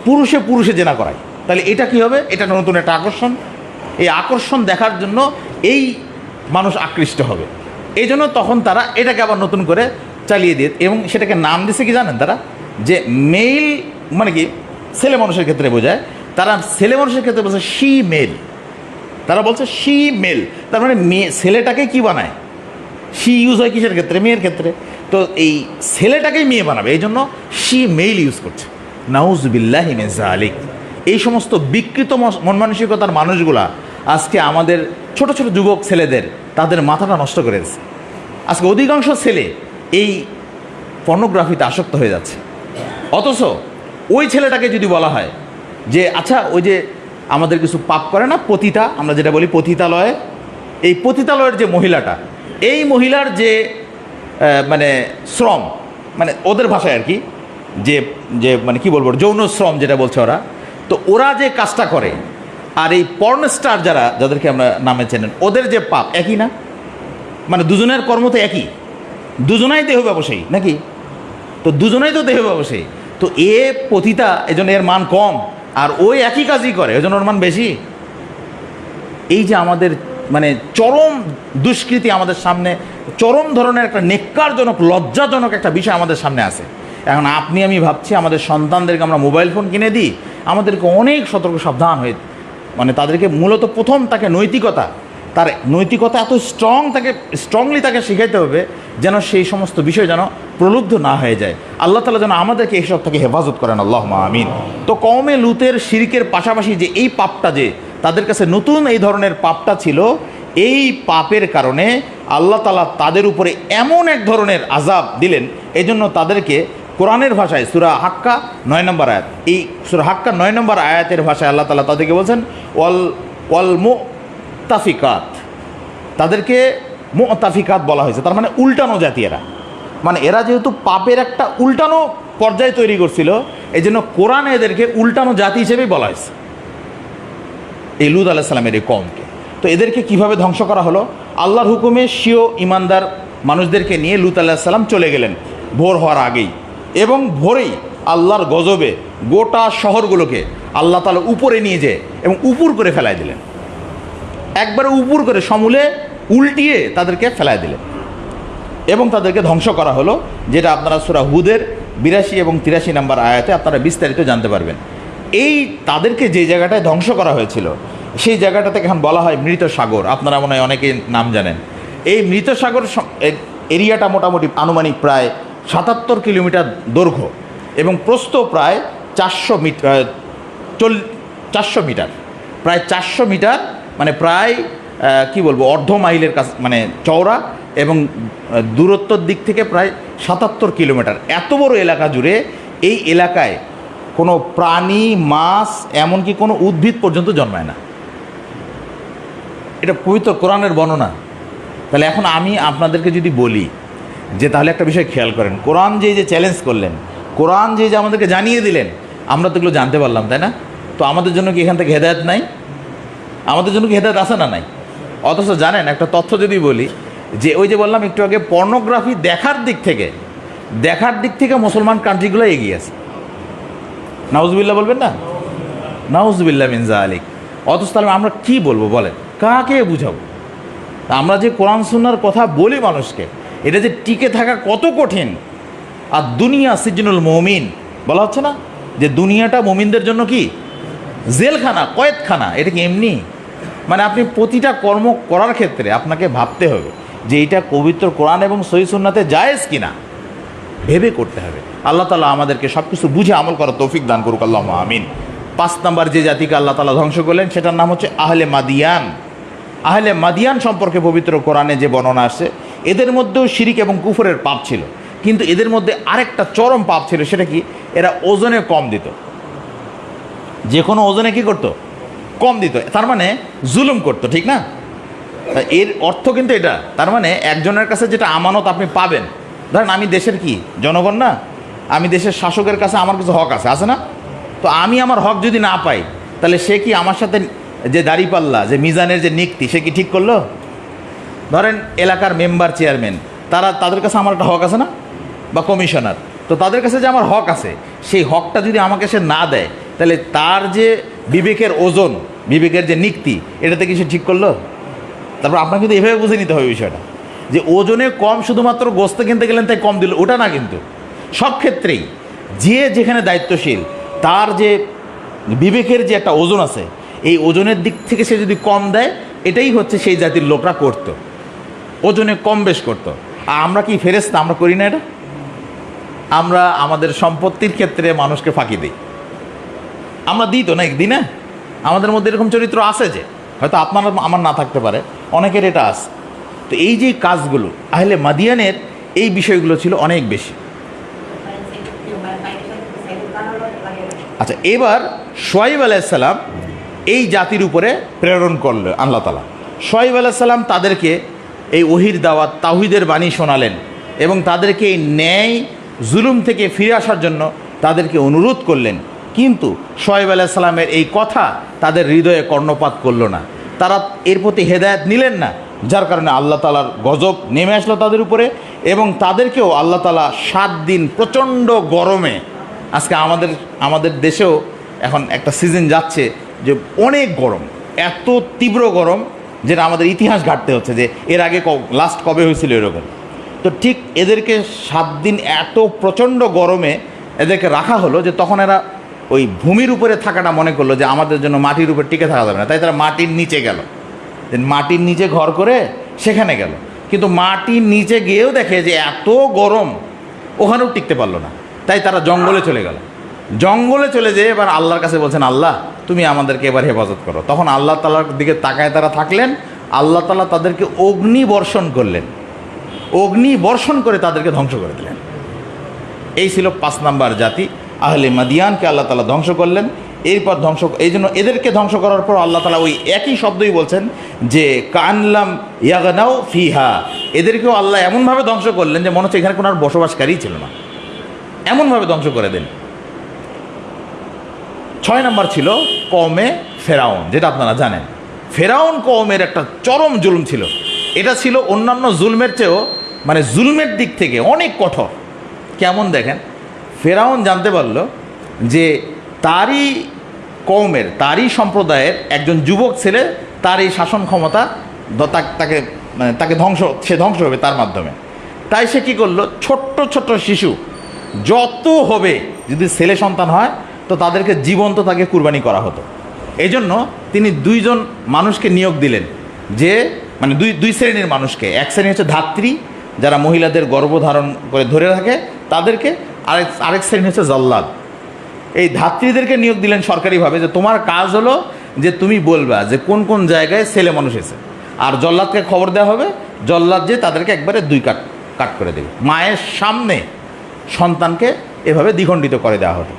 পুরুষে পুরুষে জেনা করায়, তাহলে এটা কি হবে? এটা নতুন একটা আকর্ষণ। এই আকর্ষণ দেখার জন্য এই মানুষ আকৃষ্ট হবে, এই জন্য তখন তারা এটাকে আবার নতুন করে চালিয়ে দিয়ে, এবং সেটাকে নাম দিছে কি জানেন তারা? যে মেল, মানে কি ছেলে মানুষের ক্ষেত্রে বোঝায়, তারা ছেলে মানুষের ক্ষেত্রে বলছে শি মেল, তারা বলছে শি মেল, তার মানে মেয়ে ছেলেটাকে কি বানায়? শি ইউজ হয় কিসের ক্ষেত্রে? মেয়ের ক্ষেত্রে। তো এই ছেলেটাকেই মেয়ে বানাবে, এই জন্য শি মেল ইউজ করছে। নাউজুবিল্লাহি মিন যালিক। এই সমস্ত বিকৃত মন মানসিকতার মানুষগুলা আজকে আমাদের ছোট ছোট যুবক ছেলেদের তাদের মাথাটা নষ্ট করে দিচ্ছে। আজকে অধিকাংশ ছেলে এই পর্নোগ্রাফিতে আসক্ত হয়ে যাচ্ছে। অথচ ওই ছেলেটাকে যদি বলা হয় যে আচ্ছা ওই যে আমাদের কিছু পাপ করে না, পতিতা, আমরা যেটা বলি পতিতালয়ে, এই পতিতালয়ের যে মহিলাটা, এই মহিলার যে মানে শ্রম, মানে ওদের ভাষায় আর কি, যে যে মানে কি বলবো, যৌন শ্রম যেটা বলছে ওরা, তো ওরা যে কাজটা করে আর এই পর্ন স্টার যাদেরকে আমরা নামে চেনেন, ওদের যে পাপ একই না? মানে দুজনের কর্ম তো একই, দুজনাই দেহ ব্যবসায়ী নাকি? তো দুজনাই তো দেহ ব্যবসায়ী, তো এ পতিতা, এজন্য এর মান কম, আর ওই একই কাজই করে, এজন্য ওর মান বেশি। এই যে আমাদের মানে চরম দুষ্কৃতি আমাদের সামনে, চরম ধরনের একটা নেক্কারজনক লজ্জাজনক একটা বিষয় আমাদের সামনে আছে। এখন আপনি আমি ভাবছি আমাদের সন্তানদেরকে আমরা মোবাইল ফোন কিনে দিই, আমাদেরকে অনেক সতর্ক সাবধান হয়ে, মানে তাদেরকে মূলত প্রথম তাকে নৈতিকতা, তার নৈতিকতা এত স্ট্রংলি তাকে শিখাইতে হবে যেন সেই সমস্ত বিষয় যেন প্রলুব্ধ না হয়ে যায়। আল্লাহ তাআলা যেন আমাদেরকে এইসব থেকে হেফাজত করেন, আল্লাহুম্মা আমিন। তো কওমে লুতের শিরকের পাশাপাশি যে এই পাপটা, যে তাদের কাছে নতুন এই ধরনের পাপটা ছিল, এই পাপের কারণে আল্লাহ তাআলা তাদের উপরে এমন এক ধরনের আযাব দিলেন। এই জন্য তাদেরকে কোরআনের ভাষায় সূরা হাক্কা 9 নম্বর আয়াত, এই সূরা হাক্কা 9 নম্বর আয়াতের ভাষায় আল্লাহ তাআলা তাদেরকে বলছেন ওয়াল মুতাফিকাত, তাদেরকে মুতাফিকাত বলা হয়েছে, তার মানে উল্টানো জাতি এরা। মানে এরা যেহেতু পাপের একটা উল্টানো পর্যায় তৈরি করছিল, এই জন্য কোরআনে এদেরকে উল্টানো জাতি হিসেবেই বলা হয়েছে, এই লূত আলাইহিস সালামের এই কওমকে। তো এদেরকে কিভাবে ধ্বংস করা হলো? আল্লাহর হুকুমে স্বীয় ইমানদার মানুষদেরকে নিয়ে লূত আলাইহিস সালাম চলে গেলেন ভোর হওয়ার আগেই, এবং ভোরেই আল্লাহর গজবে গোটা শহরগুলোকে আল্লাহ তাআলা উপরে নিয়ে যেয়ে এবং উপুর করে ফেলায় দিলেন, একবারে উপুর করে সমূলে উল্টিয়ে তাদেরকে ফেলায় দিলেন এবং তাদেরকে ধ্বংস করা হলো, যেটা আপনারা সূরা হুদের 82 এবং 83 নম্বর আয়াতে আপনারা বিস্তারিত জানতে পারবেন। এই তাদেরকে যে জায়গাটায় ধ্বংস করা হয়েছিল সেই জায়গাটাতে এখন বলা হয় মৃত সাগর। আপনারা মনে হয় অনেকেই নাম জানেন। এই মৃত সাগর এরিয়াটা মোটামুটি আনুমানিক প্রায় 77 কিলোমিটার দৈর্ঘ্য এবং প্রস্থ প্রায় 400 মিটার, প্রায় 400 মিটার, মানে প্রায় কি বলবো, অর্ধ মাইলের কাছে, মানে চওড়া, এবং দূরত্বর দিক থেকে প্রায় 77 কিলোমিটার। এত বড় এলাকা জুড়ে এই এলাকায় কোনো প্রাণী, মাছ, এমনকি কোনো উদ্ভিদ পর্যন্ত জন্মায় না। এটা পবিত্র কোরআনের বর্ণনা। তাহলে এখন আমি আপনাদেরকে যদি বলি যে তাহলে একটা বিষয় খেয়াল করেন, কোরআন যে চ্যালেঞ্জ করলেন, কোরআন যে আমাদেরকে জানিয়ে দিলেন, আমরা তো এগুলো জানতে পারলাম, তাই না? তো আমাদের জন্য কি এখান থেকে হেদায়েত নাই? আমাদের জন্য কি হেদায়েত আছে না নাই? অথচ জানেন একটা তথ্য যদি বলি, যে ওই যে বললাম একটু আগে, পর্নোগ্রাফি দেখার দিক থেকে মুসলমান কান্ট্রিগুলো এগিয়ে আছে। নাউজুবিল্লাহ বলবেন না? নাউজুবিল্লাহ মিন যালিক। অথচ তাহলে আমরা কি বলবো বলেন, কাকে বুঝাবো? আমরা যে কোরআন সুন্নাহর কথা বলি মানুষকে, এটা যে টিকে থাকা কত কঠিন। আর দুনিয়া সিজনুল মুমিন বলা হচ্ছে না, যে দুনিয়াটা মুমিনদের জন্য কি জেলখানা, কয়েদখানা। এটা কি এমনি? মানে আপনি প্রতিটা কর্ম করার ক্ষেত্রে আপনাকে ভাবতে হবে যে এইটা পবিত্র কোরআন এবং সহিহ সুন্নাতে জায়েজ কিনা, ভেবে করতে হবে। আল্লাহ তাআলা আমাদেরকে সব কিছু বুঝে আমল করার তৌফিক দান করুক, আল্লাহুম্মা আমিন। 5 নম্বর যে জাতিকে আল্লাহ তাআলা ধ্বংস করলেন সেটার নাম হচ্ছে আহলে মাদিয়ান। আহলে মাদিয়ান সম্পর্কে পবিত্র কোরআনে যে বর্ণনা আসছে, এদের মধ্যেও শিরিক এবং কুফরের পাপ ছিল, কিন্তু এদের মধ্যে আরেকটা চরম পাপ ছিল। সেটা কি? এরা ওজনে কম দিত। যে কোনো ওজনে কি করত? কম দিত, তার মানে জুলুম করতো, ঠিক না? এর অর্থ কিন্তু এটা, তার মানে একজনের কাছে যেটা আমানত আপনি পাবেন, ধরেন আমি দেশের কি জনগণ না, আমি দেশের শাসকের কাছে আমার কিছু হক আছে না? তো আমি আমার হক যদি না পাই, তাহলে সে কি আমার সাথে যে দাঁড়িপাল্লা, যে মিজানের যে নিক্তি, সে কি ঠিক করলো? ধরেন এলাকার মেম্বার, চেয়ারম্যান, তাদের কাছে আমার একটা হক আছে না, বা কমিশনার, তো তাদের কাছে যে আমার হক আছে, সেই হকটা যদি আমাকে সে না দেয়, তাহলে তার যে বিবেকের ওজন, বিবেকের যে নিক্তি, এটাতে কি সে ঠিক করলো? তারপর আপনাকে কিন্তু এভাবে বুঝে নিতে হবে বিষয়টা, যে ওজনে কম শুধুমাত্র গোস্ত কিনতে গেলেন তাই কম দিল, ওটা না, কিন্তু সব ক্ষেত্রেই যে যেখানে দায়িত্বশীল, তার যে বিবেকের যে একটা ওজন আছে, এই ওজনের দিক থেকে সে যদি কম দেয়, এটাই হচ্ছে সেই জাতির লোকরা করতো, ওজনে কম বেশ করতো। আর আমরা কি ফেরেশতা? আমরা করি না এটা? আমরা আমাদের সম্পত্তির ক্ষেত্রে মানুষকে ফাঁকি দিই, আমরা দিই তো না, দিই না? আমাদের মধ্যে এরকম চরিত্র আছে, যে হয়তো আপনার আমার না থাকতে পারে, অনেকের এটা আছে। তো এই যে কাজগুলো আহলে মাদিয়ানের এই বিষয়গুলো ছিল অনেক বেশি। আচ্ছা, এবার শুআয়ব আলাইহিস সালাম এই জাতির উপরে প্রেরণ করলো আল্লাহ তাআলা। শুআয়ব আলাইহিস সালাম তাদেরকে এই ওহির দাওয়াত, তাওহীদের বাণী শোনালেন এবং তাদেরকে এই ন্যায় জুলুম থেকে ফিরে আসার জন্য তাদেরকে অনুরোধ করলেন। কিন্তু শুআয়ব আলাইহিস সালামের এই কথা তাদের হৃদয়ে কর্ণপাত করলো না, তারা এর প্রতি হেদায়েত নিলেন না, যার কারণে আল্লাহ তাআলার গজব নেমে আসলো তাদের উপরে। এবং তাদেরকেও আল্লাহ তাআলা 7 দিন প্রচণ্ড গরমে, আজকে আমাদের দেশেও এখন একটা সিজন যাচ্ছে যে অনেক গরম, এত তীব্র গরম, যেটা আমাদের ইতিহাস ঘাটতে হচ্ছে যে এর আগে লাস্ট কবে হয়েছিল এরকম। তো ঠিক এদেরকে 7 দিন এত প্রচণ্ড গরমে এদেরকে রাখা হলো, যে তখন এরা ওই ভূমির উপরে থাকাটা মনে করলো যে আমাদের জন্য মাটির উপর টিকে থাকা যাবে না, তাই তারা মাটির নিচে গেল, মাটির নিচে ঘর করে সেখানে গেল। কিন্তু মাটির নিচে গিয়েও দেখে যে এত গরম, ওখানেও টিকতে পারলো না, তাই তারা জঙ্গলে চলে গেল। জঙ্গলে চলে যেয়ে এবার আল্লাহর কাছে বলছেন, আল্লাহ তুমি আমাদেরকে এবার হেফাজত করো। তখন আল্লাহ তাআলার দিকে তাকায় তারা থাকলেন, আল্লাহ তাআলা তাদেরকে অগ্নি বর্ষণ করলেন, অগ্নি বর্ষণ করে তাদেরকে ধ্বংস করে দিলেন। এই ছিল 5 নাম্বার জাতি আহলে মাদিয়ানকে আল্লাহ তাআলা ধ্বংস করলেন। এরপর এই জন্য এদেরকে ধ্বংস করার পর আল্লাহ তাআলা ওই একই শব্দই বলছেন যে কানলাম ইয়াগনাউ ফিহা, এদেরকেও আল্লাহ এমনভাবে ধ্বংস করলেন যে মনে হচ্ছে এখানে কোনো আর বসবাসকারী ছিল না, এমনভাবে ধ্বংস করে দেন। 6 নাম্বার ছিল কওমে ফেরাউন, যেটা আপনারা জানেন। ফেরাউন কওমের একটা চরম জুলুম ছিল, এটা ছিল অন্যান্য জুলমের চেয়েও, মানে জুলমের দিক থেকে অনেক কঠোর। কেমন দেখেন, ফেরাউন জানতে পারল যে তারই কওমের, তারই সম্প্রদায়ের একজন যুবক ছেলে, তার এই শাসন ক্ষমতা তাকে ধ্বংস হবে তার মাধ্যমে। তাই সে কী করলো, ছোট্ট ছোট্ট শিশু যত হবে, যদি ছেলে সন্তান হয় তো তাদেরকে জীবন্ত তাকে কুরবানি করা হতো। এই জন্য তিনি 2 জন মানুষকে নিয়োগ দিলেন, যে মানে দুই শ্রেণীর মানুষকে। এক শ্রেণী হচ্ছে ধাত্রী, যারা মহিলাদের গর্ভধারণ করে ধরে রাখে তাদেরকে, আরেক শ্রেণী হচ্ছে জল্লাদ। এই ধাত্রীদেরকে নিয়োগ দিলেন সরকারিভাবে, যে তোমার কাজ হলো যে তুমি বলবা যে কোন কোন জায়গায় ছেলে মানুষ এসে, আর জল্লাদকে খবর দেওয়া হবে, জল্লাদ যে তাদেরকে একবারে 2 কাট করে দেবে। মায়ের সামনে সন্তানকে এভাবে দ্বিখণ্ডিত করে দেওয়া হতো।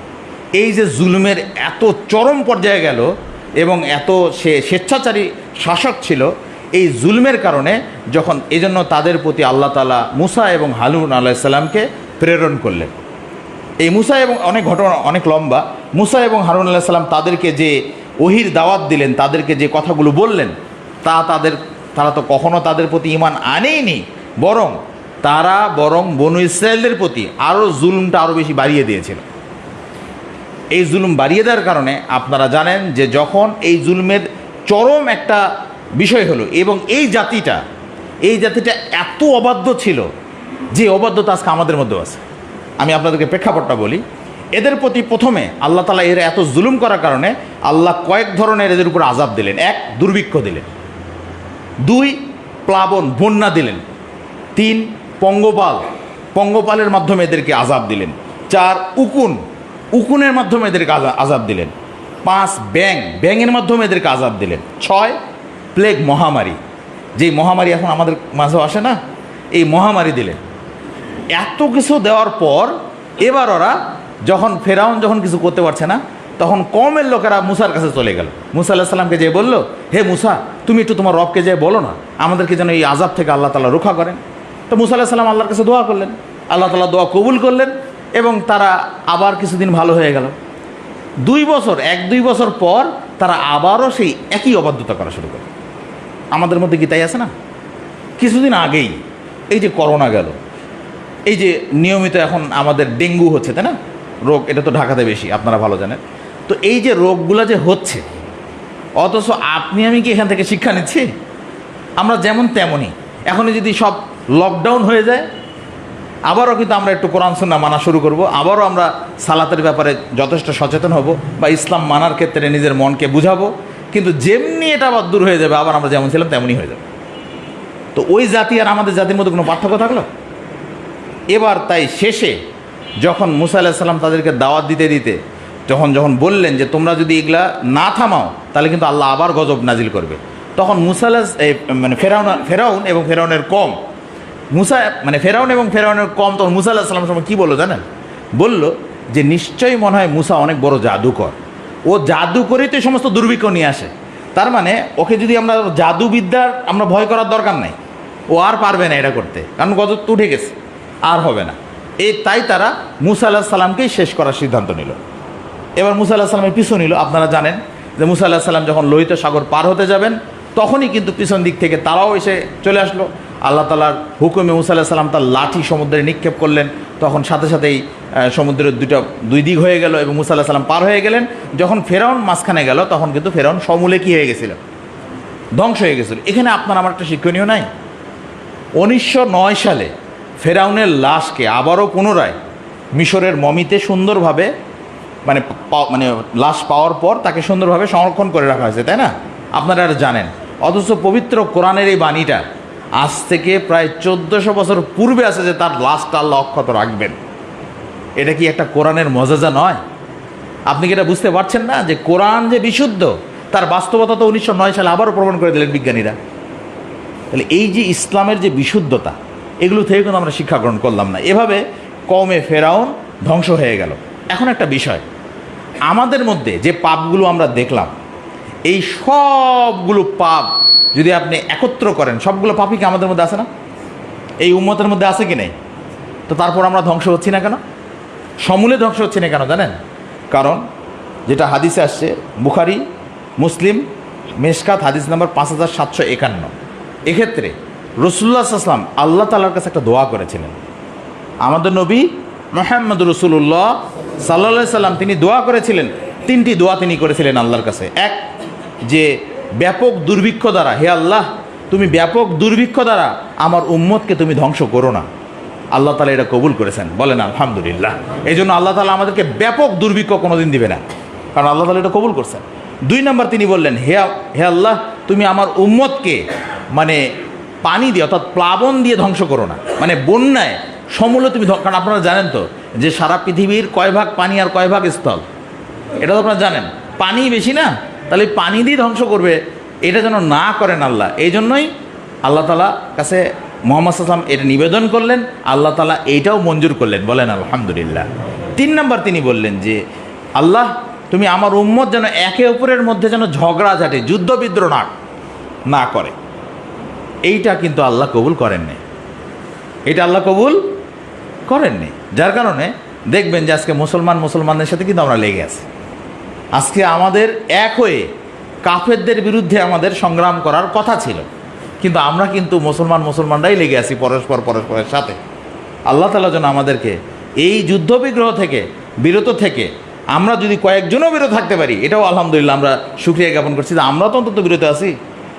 এই যে জুলুমের এত চরম পর্যায়ে গেল, এবং এত সে স্বেচ্ছাচারী শাসক ছিল, এই জুলমের কারণে যখন এজন্য তাদের প্রতি আল্লাহ তাআলা মুসা এবং হারুন আলাইহিস সালামকে প্রেরণ করলেন। এই মুসা এবং অনেক ঘটনা অনেক লম্বা। মুসা এবং হারুন আলাইহিস সালাম তাদেরকে যে ওহির দাওয়াত দিলেন, তাদেরকে যে কথাগুলো বললেন, তারা তো কখনো তাদের প্রতি ঈমান আনেইনি, তারা বনু ইসরায়েলদের প্রতি আরও জুলুমটা আরও বেশি বাড়িয়ে দিয়েছিল। এই জুলুম বাড়িয়ে দেওয়ার কারণে আপনারা জানেন যে যখন এই জুলুমের চরম একটা বিষয় হলো, এবং এই জাতিটা এত অবাধ্য ছিল, যে অবাধ্যতা আজকে আমাদের মধ্যেও আছে। আমি আপনাদেরকে প্রেক্ষাপটটা বলি। এদের প্রতি প্রথমে আল্লাহ তাআলা এরা এত জুলুম করার কারণে আল্লাহ কয়েক ধরনের এদের উপর আযাব দিলেন। 1, দুর্ভিক্ষ দিলেন। 2, প্লাবন, বন্যা দিলেন। 3, পঙ্গপালের মাধ্যমে এদেরকে আযাব দিলেন। 4, উকুনের মাধ্যমে এদেরকে আযাব দিলেন। 5, ব্যাঙের মাধ্যমে এদেরকে আযাব দিলেন। 6, প্লেগ, মহামারী, যেই মহামারী এখন আমাদের মাঝেও আসে না, এই মহামারী দিলেন। এত কিছু দেওয়ার পর এবার ওরা ফেরাউন যখন কিছু করতে পারছে না, তখন কওমের লোকেরা মুসার কাছে চলে গেল। মুসা আলাইহিস সালামকে যেয়ে বলল, হে মুসা, তুমি একটু তোমার রবকে যেয়ে বলো না আমাদেরকে যেন এই আযাব থেকে আল্লাহ তাআলা রক্ষা করেন। তো মুসা আলাইহিস সালাম আল্লাহর কাছে দোয়া করলেন, আল্লাহ তাআলা দোয়া কবুল করলেন এবং তারা আবার কিছুদিন ভালো হয়ে গেল। 1-2 বছর পর তারা আবারও সেই একই অবাধ্যতা করা শুরু করে। আমাদের মধ্যে কি তাই আছে না? কিছুদিন আগেই এই যে করোনা গেল, এই যে নিয়মিত এখন আমাদের ডেঙ্গু হচ্ছে, তাই না? রোগ, এটা তো ঢাকাতে বেশি, আপনারা ভালো জানেন। তো এই যে রোগগুলো যে হচ্ছে, অথচ আপনি আমি কি এখান থেকে শিক্ষা নিচ্ছি? আমরা যেমন তেমনই। এখনই যদি সব লকডাউন হয়ে যায়, আবারও কিন্তু আমরা একটু কোরআন সুন্নাহ মানা শুরু করব, আবারও আমরা সালাতের ব্যাপারে যথেষ্ট সচেতন হব বা ইসলাম মানার ক্ষেত্রে নিজের মনকে বুঝাবো, কিন্তু যেমনি এটা আবার দূর হয়ে যাবে, আবার আমরা যেমন ছিলাম তেমনই হয়ে যাবে। তো ওই জাতি আর আমাদের জাতির মধ্যে কোনো পার্থক্য থাকলো? এবার তাই শেষে যখন মুসা আলাইহিস সালাম তাদেরকে দাওয়াত দিতে দিতে যখন বললেন যে তোমরা যদি এগুলা না থামাও তাহলে কিন্তু আল্লাহ আবার গজব নাজিল করবে, তখন মুসা মানে ফেরাউন এবং ফেরাউনের কম ফেরাউন এবং ফেরাউনের কম তখন মুসা আলাইহিস সালামের সময় কী বললো জানেন? বলল যে নিশ্চয়ই মনে হয় মুসা অনেক বড় জাদুকর, ও জাদু করেই তো সমস্ত দুর্ভিক্ষ নিয়ে আসে। তার মানে ওকে যদি আমরা জাদুবিদ্যার আমরা ভয় করার দরকার নাই, ও আর পারবে না এটা করতে, কারণ গজব তো উঠে গেছে, আর হবে না। তাই তারা মুসা আলাইহিস সালামকেই শেষ করার সিদ্ধান্ত নিল। এবার মুসা আলাইহিস সালামের পিছু নিল। আপনারা জানেন যে মুসা আলাইহিস সালাম যখন লোহিত সাগর পার হতে যাবেন, তখনই কিন্তু পিছন দিক থেকে তারাও এসে চলে আসলো। আল্লাহ তাআলার হুকুমে মুসা আলাইহিস সালাম তার লাঠি সমুদ্রে নিক্ষেপ করলেন, তখন সাথে সাথেই সমুদ্রের দুই দিক হয়ে গেল এবং মুসা আলাইহিস সালাম পার হয়ে গেলেন। যখন ফেরাউন মাঝখানে গেল, তখন কিন্তু ফেরাউন সমূলে কী হয়ে গেছিল? ধ্বংস হয়ে গেছিল। এখানে আপনার আমার একটা শিক্ষণীয় নাই? 1909 সালে ফেরাউনের লাশকে আবারও পুনরায় মিশরের মমিতে সুন্দরভাবে মানে লাশ পাওয়ার পর তাকে সুন্দরভাবে সংরক্ষণ করে রাখা হয়েছে, তাই না? আপনারা আর জানেন। অথচ পবিত্র কোরআনের এই বাণীটা আজ থেকে প্রায় 1400 বছর পূর্বে আছে যে তার লাশটা আল্লাহ অক্ষত রাখবেন। এটা কি একটা কোরআনের মজাজা নয়? আপনি কি এটা বুঝতে পারছেন না যে কোরআন যে বিশুদ্ধ, তার বাস্তবতা তো 1909 সালে আবারও প্রমাণ করে দিলেন বিজ্ঞানীরা। তাহলে এই যে ইসলামের যে বিশুদ্ধতা, এগুলো থেকে কিন্তু আমরা শিক্ষা গ্রহণ করলাম না। এভাবে কওমে ফেরাউন ধ্বংস হয়ে গেল। এখন একটা বিষয়, আমাদের মধ্যে যে পাপগুলো আমরা দেখলাম, এই সবগুলো পাপ যদি আপনি একত্র করেন, সবগুলো পাপই কি আমাদের মধ্যে আছে না? এই উম্মতের মধ্যে আছে কি নেই? তো তারপর আমরা ধ্বংস হচ্ছি না কেন? সমূলে ধ্বংস হচ্ছে না কেন জানেন? কারণ যেটা হাদিসে আসছে, বুখারী, মুসলিম, মেশকাত হাদিস নাম্বার 5751, এক্ষেত্রে রাসূলুল্লাহ সাল্লাল্লাহু আলাইহি ওয়াসাল্লাম আল্লাহ তাআলার কাছে একটা দোয়া করেছিলেন। আমাদের নবী মুহাম্মদ রাসূলুল্লাহ সাল্লাল্লাহু আলাইহি সাল্লাম তিনি দোয়া করেছিলেন, 3টি দোয়া তিনি করেছিলেন আল্লাহর কাছে। এক, যে ব্যাপক দুর্ভিক্ষ দ্বারা, হে আল্লাহ তুমি ব্যাপক দুর্ভিক্ষ দ্বারা আমার উম্মতকে তুমি ধ্বংস করো না। আল্লাহ তাআলা এটা কবুল করেছেন, বলেন আলহামদুলিল্লাহ। এই জন্য আল্লাহ তাআলা আমাদেরকে ব্যাপক দুর্ভিক্ষ কোনোদিন দিবে না, কারণ আল্লাহ তাআলা এটা কবুল করছেন। 2 নম্বর তিনি বললেন, হে আল্লাহ তুমি আমার উম্মতকে পানি দিয়ে অর্থাৎ প্লাবন দিয়ে ধ্বংস করো না, বন্যায় সমূলে তুমি, কারণ আপনারা জানেন তো যে সারা পৃথিবীর কয় ভাগ পানি আর কয় ভাগ স্থল, এটা তো আপনারা জানেন। পানি বেশি না, তাহলে পানি দিয়ে ধ্বংস করবে, এটা যেন না করেন আল্লাহ। এই জন্যই আল্লাহ তাআলা কাছে মুহাম্মদ সাল্লাল্লাহু আলাইহি ওয়াসাল্লাম এটা নিবেদন করলেন, আল্লাহ তাআলা এইটাও মঞ্জুর করলেন, বলেন আলহামদুলিল্লাহ। 3 নম্বর তিনি বললেন যে আল্লাহ তুমি আমার উম্মত যেন একে অপরের মধ্যে যেন ঝগড়াঝাটি, যুদ্ধ বিদ্রোহ না করে। এইটা কিন্তু আল্লাহ কবুল করেননি, এটা আল্লাহ কবুল করেননি। যার কারণে দেখবেন যে আজকে মুসলমানদের সাথে কিন্তু আমরা লেগে আছি। আজকে আমাদের এক হয়ে কাফেরদের বিরুদ্ধে আমাদের সংগ্রাম করার কথা ছিল, কিন্তু আমরা কিন্তু মুসলমানরাই লেগে আছি পরস্পরের সাথে। আল্লাহ তাআলা যেন আমাদেরকে এই যুদ্ধবিগ্রহ থেকে বিরত থেকে আমরা যদি কয়েকজনও বিরত থাকতে পারি, এটাও আলহামদুলিল্লাহ আমরা শুকরিয়া জ্ঞাপন করছি যে আমরা তো অন্তত বিরত আছি।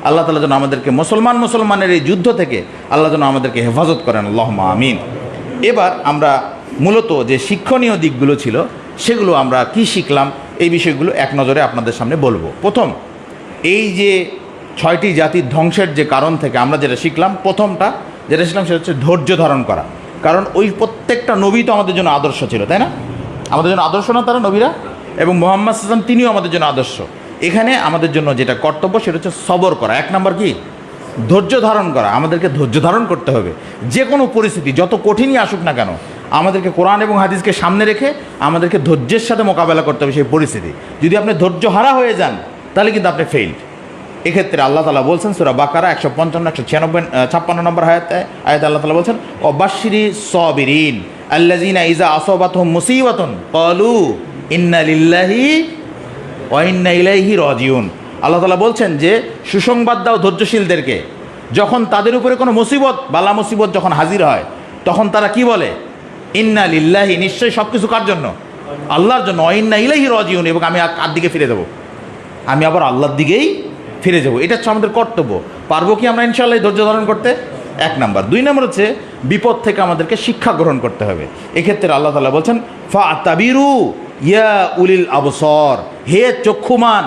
আল্লাহ তাআলা যেন আমাদেরকে মুসলমানের এই যুদ্ধ থেকে আল্লাহ যেন আমাদেরকে হেফাজত করেন, আল্লাহুম্মা আমিন। এবার আমরা মূলত যে শিক্ষণীয় দিকগুলো ছিল সেগুলো আমরা কি শিখলাম, এই বিষয়গুলো এক নজরে আপনাদের সামনে বলবো। প্রথম, এই যে 6টি জাতির ধ্বংসের যে কারণ থেকে আমরা যেটা শিখলাম, প্রথমটা যেটা শিখলাম সেটা হচ্ছে ধৈর্য ধারণ করা। কারণ ওই প্রত্যেকটা নবী তো আমাদের জন্য আদর্শ ছিল, তাই না? আমাদের জন্য আদর্শ না তারা নবীরা? এবং মুহাম্মদ সাল্লাল্লাহু আলাইহি ওয়াসাল্লাম তিনিও আমাদের জন্য আদর্শ। এখানে আমাদের জন্য যেটা কর্তব্য সেটা হচ্ছে সবর করা। 1 নম্বর কি? ধৈর্য ধারণ করা। আমাদেরকে ধৈর্য ধারণ করতে হবে। যে কোনো পরিস্থিতি যত কঠিনই আসুক না কেন আমাদেরকে কোরআন এবং হাদিসকে সামনে রেখে আমাদেরকে ধৈর্যের সাথে মোকাবেলা করতে হবে সেই পরিস্থিতি। যদি আপনি ধৈর্য হারা হয়ে যান তাহলে কিন্তু আপনি ফেইল্ড। এক্ষেত্রে আল্লাহ তাআলা বলছেন সূরা বাকারা 155 156 নম্বর আয়াতে আল্লাহ তাআলা বলছেন ওয়াবাশশিরি সাবিরিন আল্লাযিনা ইযা আসাবাতহুম মুসিবাতুন ক্বালু ইন্না লিল্লাহি ওয়া ইন্না ইলাইহি রাজিউন। আল্লাহ তাআলা বলছেন যে সুসংবাদ দাও ধৈর্যশীলদেরকে, যখন তাদের উপরে কোনো মুসিবত বালা মুসিবত যখন হাজির হয় তখন তারা কি বলে? ইন্না লিল্লাহি, নিশ্চয়ই সব কিছু কার জন্য? আল্লাহর জন্য। ওয়া ইন্না ইলাইহি রাজিউন, এবং আমি কার দিকে ফিরে যাব? আমি আবার আল্লাহর দিকেই ফিরে যাব। এটা হচ্ছে আমাদের কর্তব্য। পারবো কি আমরা ইনশাআল্লাহ ধৈর্য ধারণ করতে? 1 নাম্বার। 2 নাম্বার হচ্ছে বিপদ থেকে আমাদেরকে শিক্ষা গ্রহণ করতে হবে। এক্ষেত্রে আল্লাহ তাআলা বলছেন ফাতাবিরু ইয়া উলিল আবসর, হে চক্ষুমান,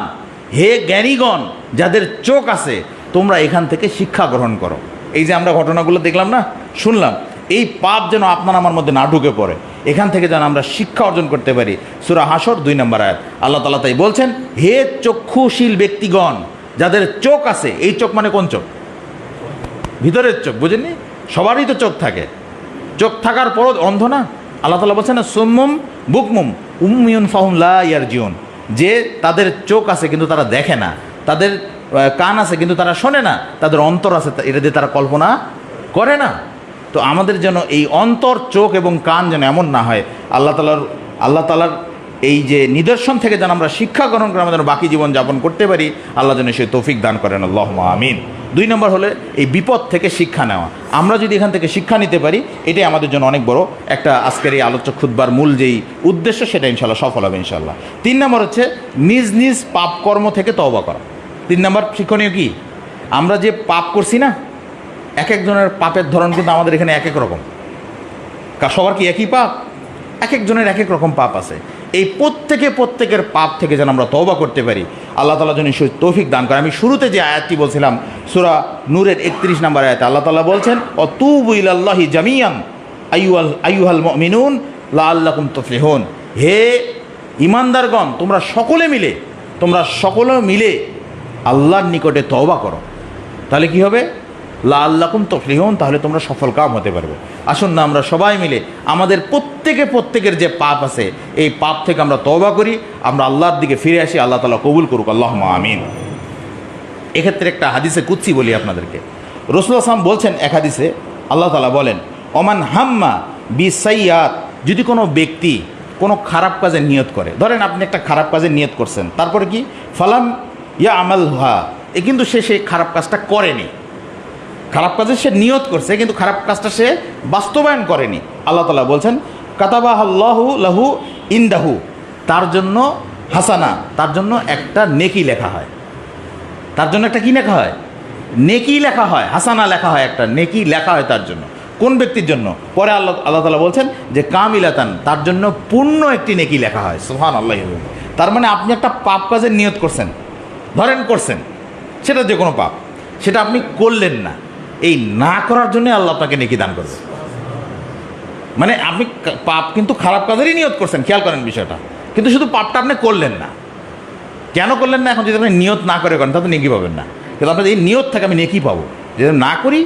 হে জ্ঞানীগণ, যাদের চোখ আছে, তোমরা এখান থেকে শিক্ষা গ্রহণ করো। এই যে আমরা ঘটনাগুলো দেখলাম না, শুনলাম, এই পাপ যেন আপনার আমার মধ্যে না ঢুকে পড়ে, এখান থেকে যেন আমরা শিক্ষা অর্জন করতে পারি। সূরা হাসর 2 নম্বর আয়াত আল্লাহ তাআলা তাই বলছেন, হে চক্ষুশীল ব্যক্তিগণ, যাদের চোখ আছে। এই চোখ মানে কোন চোখ? ভিতরের চোখ, বুঝেননি? সবারই তো চোখ থাকে, চোখ থাকার পরও অন্ধ না। আল্লাহ তাআলা বলছেন সুম্মুম বুকমুম উম্মিয়ুন ফাহুম লা ইয়ারজিউন, যে তাদের চোখ আছে কিন্তু তারা দেখে না, তাদের কান আছে কিন্তু তারা শোনে না, তাদের অন্তর আছে এটা দিয়ে তারা কল্পনা করে না। তো আমাদের যেন এই অন্তর, চোখ এবং কান যেন এমন না হয়, আল্লাহ তাআলার এই যে নিদর্শন থেকে যেন আমরা শিক্ষা গ্রহণ করে আমাদের বাকি জীবন যাপন করতে পারি। আল্লাহ যেন সেই তৌফিক দান করেন, আল্লাহুম্মা আমিন। 2 নম্বর হলে এই বিপদ থেকে শিক্ষা নেওয়া। আমরা যদি এখান থেকে শিক্ষা নিতে পারি, এটাই আমাদের জন্য অনেক বড় একটা আজকের এই আলোচ্য খুতবার মূল যেই উদ্দেশ্য, সেটা ইনশাআল্লাহ সফল হবে ইনশাআল্লাহ। 3 নম্বর হচ্ছে নিজ নিজ পাপ কর্ম থেকে তওবা করা। 3 নম্বর শিক্ষণীয় কি? আমরা যে পাপ করছি না, এক একজনের পাপের ধরন কিন্তু আমাদের এখানে এক এক রকম। সবার কি একই পাপ? এক একজনের এক এক রকম পাপ আছে। এই প্রত্যেকের পাপ থেকে যেন আমরা তওবা করতে পারি, আল্লাহ তাআলা যেন সেই তৌফিক দান করে। আমি শুরুতে যে আয়াতটি বলছিলাম সূরা নূরের 31 নম্বর আয়াতে আল্লাহ তাআলা বলছেন অতুবু ইলাল্লাহি জামিয়ান আইয়ুহাল মুমিনুন লাআল্লাকুম তুফলিহুন, হে ঈমানদারগণ, তোমরা সকলে মিলে আল্লাহর নিকটে তওবা করো। তাহলে কি হবে? লাআল্লাকুম তুফলিহুন, তাহলে তোমরা সফল কাম হতে পারবে। আসুন না আমরা সবাই মিলে আমাদের প্রত্যেকের যে পাপ আছে, এই পাপ থেকে আমরা তওবা করি, আমরা আল্লাহর দিকে ফিরে আসি। আল্লাহ তাআলা কবুল করুক, আল্লাহুম্মা আমিন। এক্ষেত্রে একটা হাদিসে কুদসি বলি আপনাদেরকে। রাসূলুল্লাহ সাল্লাল্লাহু আলাইহি ওয়াসাল্লাম বলছেন এক হাদিসে, আল্লাহ তাআলা বলেন ওমান হাম্মা বিসাইয়াত, যদি কোনো ব্যক্তি কোনো খারাপ কাজের নিয়ত করে, ধরেন আপনি একটা খারাপ কাজের নিয়ত করছেন, তারপরে কি ফালাম ইয়া আমালহা, কিন্তু সে সেই খারাপ কাজটা করেনি। খারাপ কাজে সে নিয়ত করছে কিন্তু খারাপ কাজটা সে বাস্তবায়ন করেনি। আল্লাহ তাআলা বলছেন কাতাবাহাল্লাহু লাহু ইনদাহু, তার জন্য হাসানা, তার জন্য একটা নেকি লেখা হয়। তার জন্য একটা কি লেখা হয়? নেকি লেখা হয়, হাসানা লেখা হয়, একটা নেকি লেখা হয় তার জন্য। কোন ব্যক্তির জন্য? পরে আল্লাহ তাআলা বলছেন যে কামিলাতান, তার জন্য পূর্ণ একটি নেকি লেখা হয়। সুবহানাল্লাহ। তার মানে আপনি একটা পাপ কাজের নিয়ত করছেন, ধরেন করছেন, সেটা যে কোনো পাপ, সেটা আপনি করলেন না, এই না করার জন্য আল্লাহ আপনাকে নেকি দান করবে। মানে আপনি পাপ কিন্তু খারাপ কাজেরই নিয়ত করছেন, খেয়াল করেন বিষয়টা, কিন্তু শুধু পাপটা আপনি করলেন না। কেন করলেন না? এখন যদি আপনি নিয়ত না করে করেন তাহলে নেকি পাবেন না, কিন্তু আপনার এই নিয়ত থেকে আমি নেকি পাবো, যদি না করি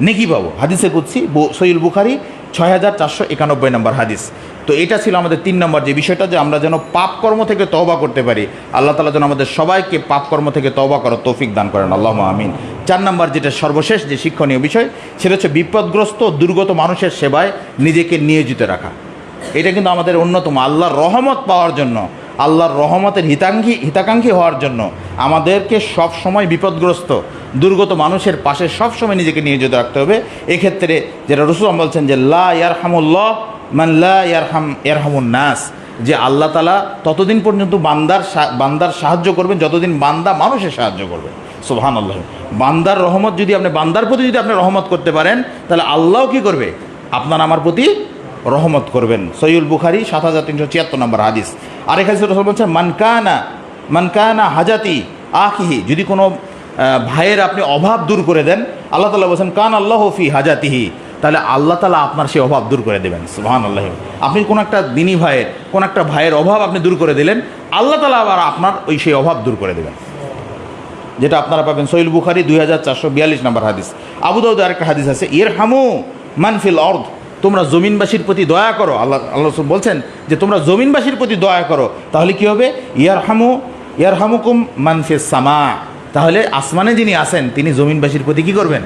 নেকি পাবো। হাদিসে কুদসি, সহিহ বুখারী 6491 নম্বর হাদিস। তো এটা ছিল আমাদের 3 নম্বর যে বিষয়টা, যে আমরা যেন পাপ কর্ম থেকে তওবা করতে পারি। আল্লাহ তাআলা যেন আমাদের সবাইকে পাপ কর্ম থেকে তওবা করার তৌফিক দান করেন, আল্লাহুম্মা আমিন। 4 নম্বর যেটা সর্বশেষ যে শিক্ষণীয় বিষয়, সেটা হচ্ছে বিপদগ্রস্ত দুর্গত মানুষের সেবায় নিজেকে নিয়োজিত রাখা। এটা কিন্তু আমাদের অন্যতম, আল্লাহর রহমত পাওয়ার জন্য, আল্লাহর রহমতের হিতাকাঙ্ক্ষী হওয়ার জন্য আমাদেরকে সব সময় বিপদগ্রস্ত দুর্গত মানুষের পাশে সব সময় নিজেকে নিয়োজিত রাখতে হবে। এক্ষেত্রে যেটা রাসূল বলছেন যে লা ইয়ারহামুল্লাহ মান লা ইয়ারহামুন নাস, যে আল্লাহ তাআলা ততদিন পর্যন্ত বান্দার সাহায্য করবেন যতদিন বান্দা মানুষের সাহায্য করবে। সুবহানাল্লাহ। বান্দার রহমত যদি আপনি বান্দার প্রতি যদি আপনি রহমত করতে পারেন, তাহলে আল্লাহও কি করবে? আপনার আমার প্রতি রহমত করবেন। সহিহ বুখারী 7376 নম্বর হাদিস। আরেক হাদিসে রাসূল বলছেন মানকানা হাজাতি আখিহি, যদি কোনো ভাইয়ের আপনি অভাব দূর করে দেন, আল্লাহ তাআলা বলছেন কান আল্লাহু ফি হাজাতিহি, তাহলে আল্লাহ তাআলা আপনার সেই অভাব দূর করে দেবেন। সুবহানাল্লাহ। আপনি কোন একটা দিনী ভাইয়ের, কোন একটা ভাইয়ের অভাব আপনি দূর করে দিলেন, আল্লাহ তাআলা আবার আপনার ওই সেই অভাব দূর করে দেবেন, যেটা আপনারা পাবেন সহিহ বুখারী 2442 নম্বর হাদিস। আবু দাউদ আরেকটা হাদিস আছে ইরহামু মান ফিল আরদ তোমরা জমিনবাসীর প্রতি দয়া করো, আল্লাহ রাসূল বলছেন যে তোমরা জমিনবাসীর প্রতি দয়া করো, তাহলে কি হবে? ইয়ারহামুকুম মান ফিস সামা, তাহলে আসমানে যিনি আছেন তিনি জমিনবাসীর প্রতি কী করবেন?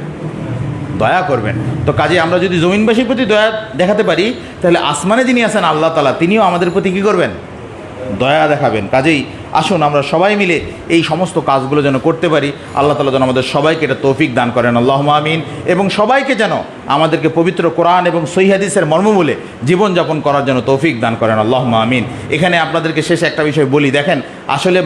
দয়া করবেন। তো কাজে আমরা যদি জমিনবাসীর প্রতি দয়া দেখাতে পারি, তাহলে আসমানে যিনি আছেন আল্লাহ তাআলা তিনিও আমাদের প্রতি কী করবেন? দয়া দেখাবেন। কাজেই আসুন আমরা সবাই মিলে এই সমস্ত কাজগুলো যেন করতে পারি। আল্লাহ তাআলা যেন আমাদের সবাইকে এটা তৌফিক দান করেন, আল্লাহুম্মা আমিন। এবং সবাইকে যেন আমাদেরকে পবিত্র কোরআন এবং সহিহ হাদিসের মর্মমূলে জীবনযাপন করার জন্য তৌফিক দান করেন, আল্লাহুম্মা আমিন। এখানে আপনাদেরকে শেষে একটা বিষয় বলি, দেখেন আসলে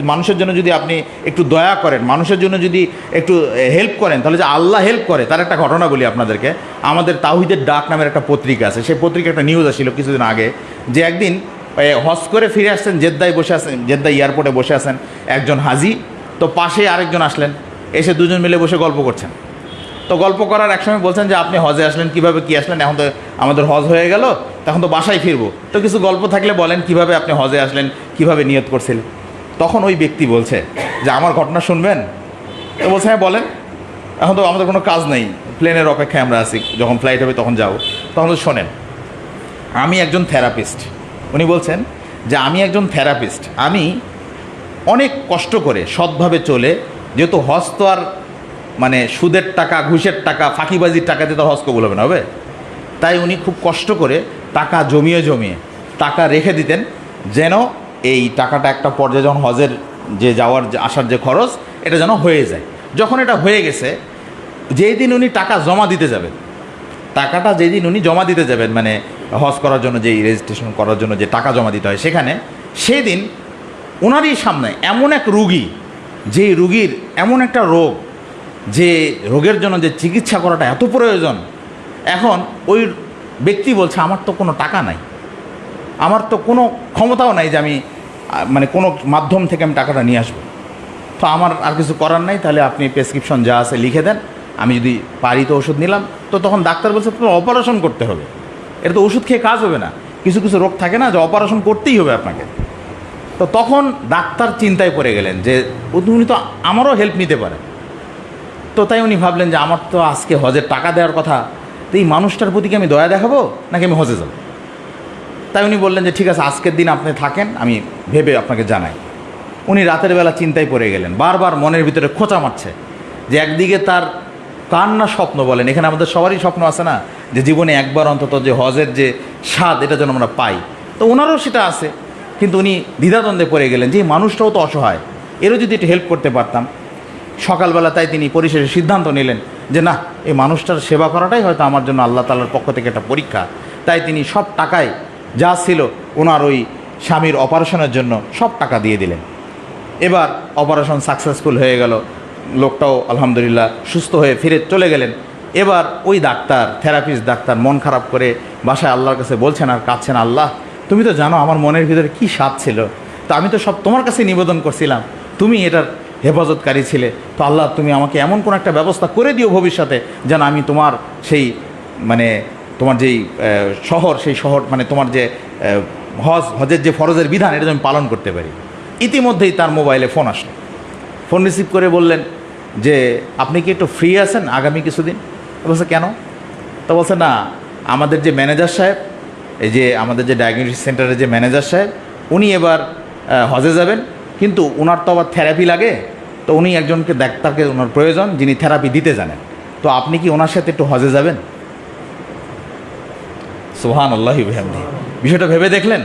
মানুষের জন্য যদি আপনি একটু দয়া করেন, মানুষের জন্য যদি একটু হেল্প করেন, তাহলে যে আল্লাহ হেল্প করে তার একটা ঘটনা বলি আপনাদেরকে। আমাদের তাওহীদের ডাক নামের একটা পত্রিকা আছে, সেই পত্রিকা একটা নিউজ আসছিল কিছুদিন আগে, যে একদিন হজ করে ফিরে আসছেন, জেদ্দা এয়ারপোর্টে বসে আছেন একজন হাজি, তো পাশে আরেকজন আসলেন, এসে দুজন মিলে বসে গল্প করছেন। তো গল্প করার একসময় বলছেন যে আপনি হজে আসলেন, কিভাবে কি আসলেন? এখন তো আমাদের হজ হয়ে গেল, তখন তো বাসায় ফিরবো, তো কিছু গল্প থাকলে বলেন কিভাবে আপনি হজে আসলেন, কিভাবে নিয়ত করছিলেন। তখন ওই ব্যক্তি বলছে যে আমার ঘটনা শুনবেন? তো বলছে হ্যাঁ বলেন। এখন তো আমাদের কোনো কাজ নেই, প্লেনের অপেক্ষায় আমরা আছি, যখন ফ্লাইট হবে তখন যাও। তখন তো শোনেন, আমি একজন থেরাপিস্ট। উনি বলছেন যে আমি একজন থেরাপিস্ট, আমি অনেক কষ্ট করে সৎভাবে চলে, যেহেতু হজ তো আর মানে সুদের টাকা, ঘুষের টাকা, ফাঁকিবাজির টাকা দিয়ে তো হজ কবুল হবে না, হবে? তাই উনি খুব কষ্ট করে টাকা জমিয়ে টাকা রেখে দিতেন, যেন এই টাকাটা একটা পর্যায়ে যখন হজের যে যাওয়ার আসার যে খরচ, এটা যেন হয়ে যায়। যখন এটা হয়ে গেছে, যেই দিন উনি টাকা জমা দিতে যাবেন, টাকাটা যেদিন উনি জমা দিতে যাবেন, মানে হজ করার জন্য যেই রেজিস্ট্রেশন করার জন্য যে টাকা জমা দিতে হয় সেখানে, সেই দিন ওনারই সামনে এমন এক রুগী, যেই রুগীর এমন একটা রোগ, যে রোগের জন্য যে চিকিৎসা করাটা এত প্রয়োজন, এখন ওই ব্যক্তি বলছে আমার তো কোনো টাকা নাই, আমার তো কোনো ক্ষমতাও নাই যে আমি মানে কোনো মাধ্যম থেকে আমি টাকাটা নিয়ে আসবো, তো আমার আর কিছু করার নাই, তাহলে আপনি প্রেসক্রিপশন যা আছে লিখে দেন, আমি যদি পারি তো ওষুধ নিলাম। তো তখন ডাক্তার বলছে আপনার অপারেশন করতে হবে, এটা তো ওষুধ খেয়ে কাজ হবে না, কিছু কিছু রোগ থাকে না যে অপারেশন করতেই হবে আপনাকে। তো তখন ডাক্তার চিন্তায় পড়ে গেলেন যে উনি তো আমারও হেল্প নিতে পারে। তো তাই উনি ভাবলেন যে আমার তো আজকে হজের টাকা দেওয়ার কথা, তো এই মানুষটার প্রতি কি আমি দয়া দেখাবো নাকি আমি হজে যাব? তাই উনি বললেন যে ঠিক আছে, আজকের দিন আপনি থাকেন, আমি ভেবে আপনাকে জানাই। উনি রাতের বেলা চিন্তায় পড়ে গেলেন, বারবার মনের ভিতরে খোঁচা মারছে যে একদিকে তার কান্না স্বপ্ন, বলেন এখানে আমাদের সবারই স্বপ্ন আছে না, যে জীবনে একবার অন্তত যে হজের যে স্বাদ এটা যেন আমরা পাই, তো ওনারও সেটা আছে। কিন্তু উনি দ্বিধাদ্বন্দ্বে পড়ে গেলেন যে এই মানুষটাও তো অসহায়, এরও যদি একটু হেল্প করতে পারতাম। সকালবেলা তাই তিনি পরিশেষে সিদ্ধান্ত নিলেন যে না, এই মানুষটার সেবা করাটাই হয়তো আমার জন্য আল্লাহ তাআলার পক্ষ থেকে একটা পরীক্ষা। তাই তিনি সব টাকায় যা ছিল ওনার ওই স্বামীর অপারেশনের জন্য সব টাকা দিয়ে দিলেন। এবার অপারেশন সাকসেসফুল হয়ে গেল, লোকটাও আলহামদুলিল্লাহ সুস্থ হয়ে ফিরে চলে গেলেন। এবার ওই ডাক্তার, থেরাপিস্ট ডাক্তার মন খারাপ করে বাসায় আল্লাহর কাছে বলছেন আর কাঁদছেন, আল্লাহ তুমি তো জানো আমার মনের ভিতরে কী স্বাদ ছিল, তো আমি তো সব তোমার কাছে নিবেদন করছিলাম, তুমি এটার হেফাজতকারী ছিলে, তো আল্লাহ তুমি আমাকে এমন কোনো একটা ব্যবস্থা করে দিও ভবিষ্যতে, যেন আমি তোমার সেই মানে তোমার যেই শহর, সেই শহর মানে তোমার যে হজের যে ফরজের বিধান, এটা আমি পালন করতে পারি। ইতিমধ্যেই তার মোবাইলে ফোন আসলো, ফোন রিসিভ করে বললেন যে আপনি কি একটু ফ্রি আছেন আগামী কিছুদিন? বলছে কেন? তো বলছে না, আমাদের যে ম্যানেজার সাহেব, এই যে আমাদের যে ডায়াগনস্টিক সেন্টারের যে ম্যানেজার সাহেব, উনি এবার হজে যাবেন, কিন্তু ওনার তো আবার থেরাপি লাগে, তো উনি একজনকে ডাক্তারকে ওনার প্রয়োজন যিনি থেরাপি দিতে জানেন, তো আপনি কি ওনার সাথে একটু হজে যাবেন? সুবহানাল্লাহি ওয়া বিহামদিহি। বিষয়টা ভেবে দেখলেন,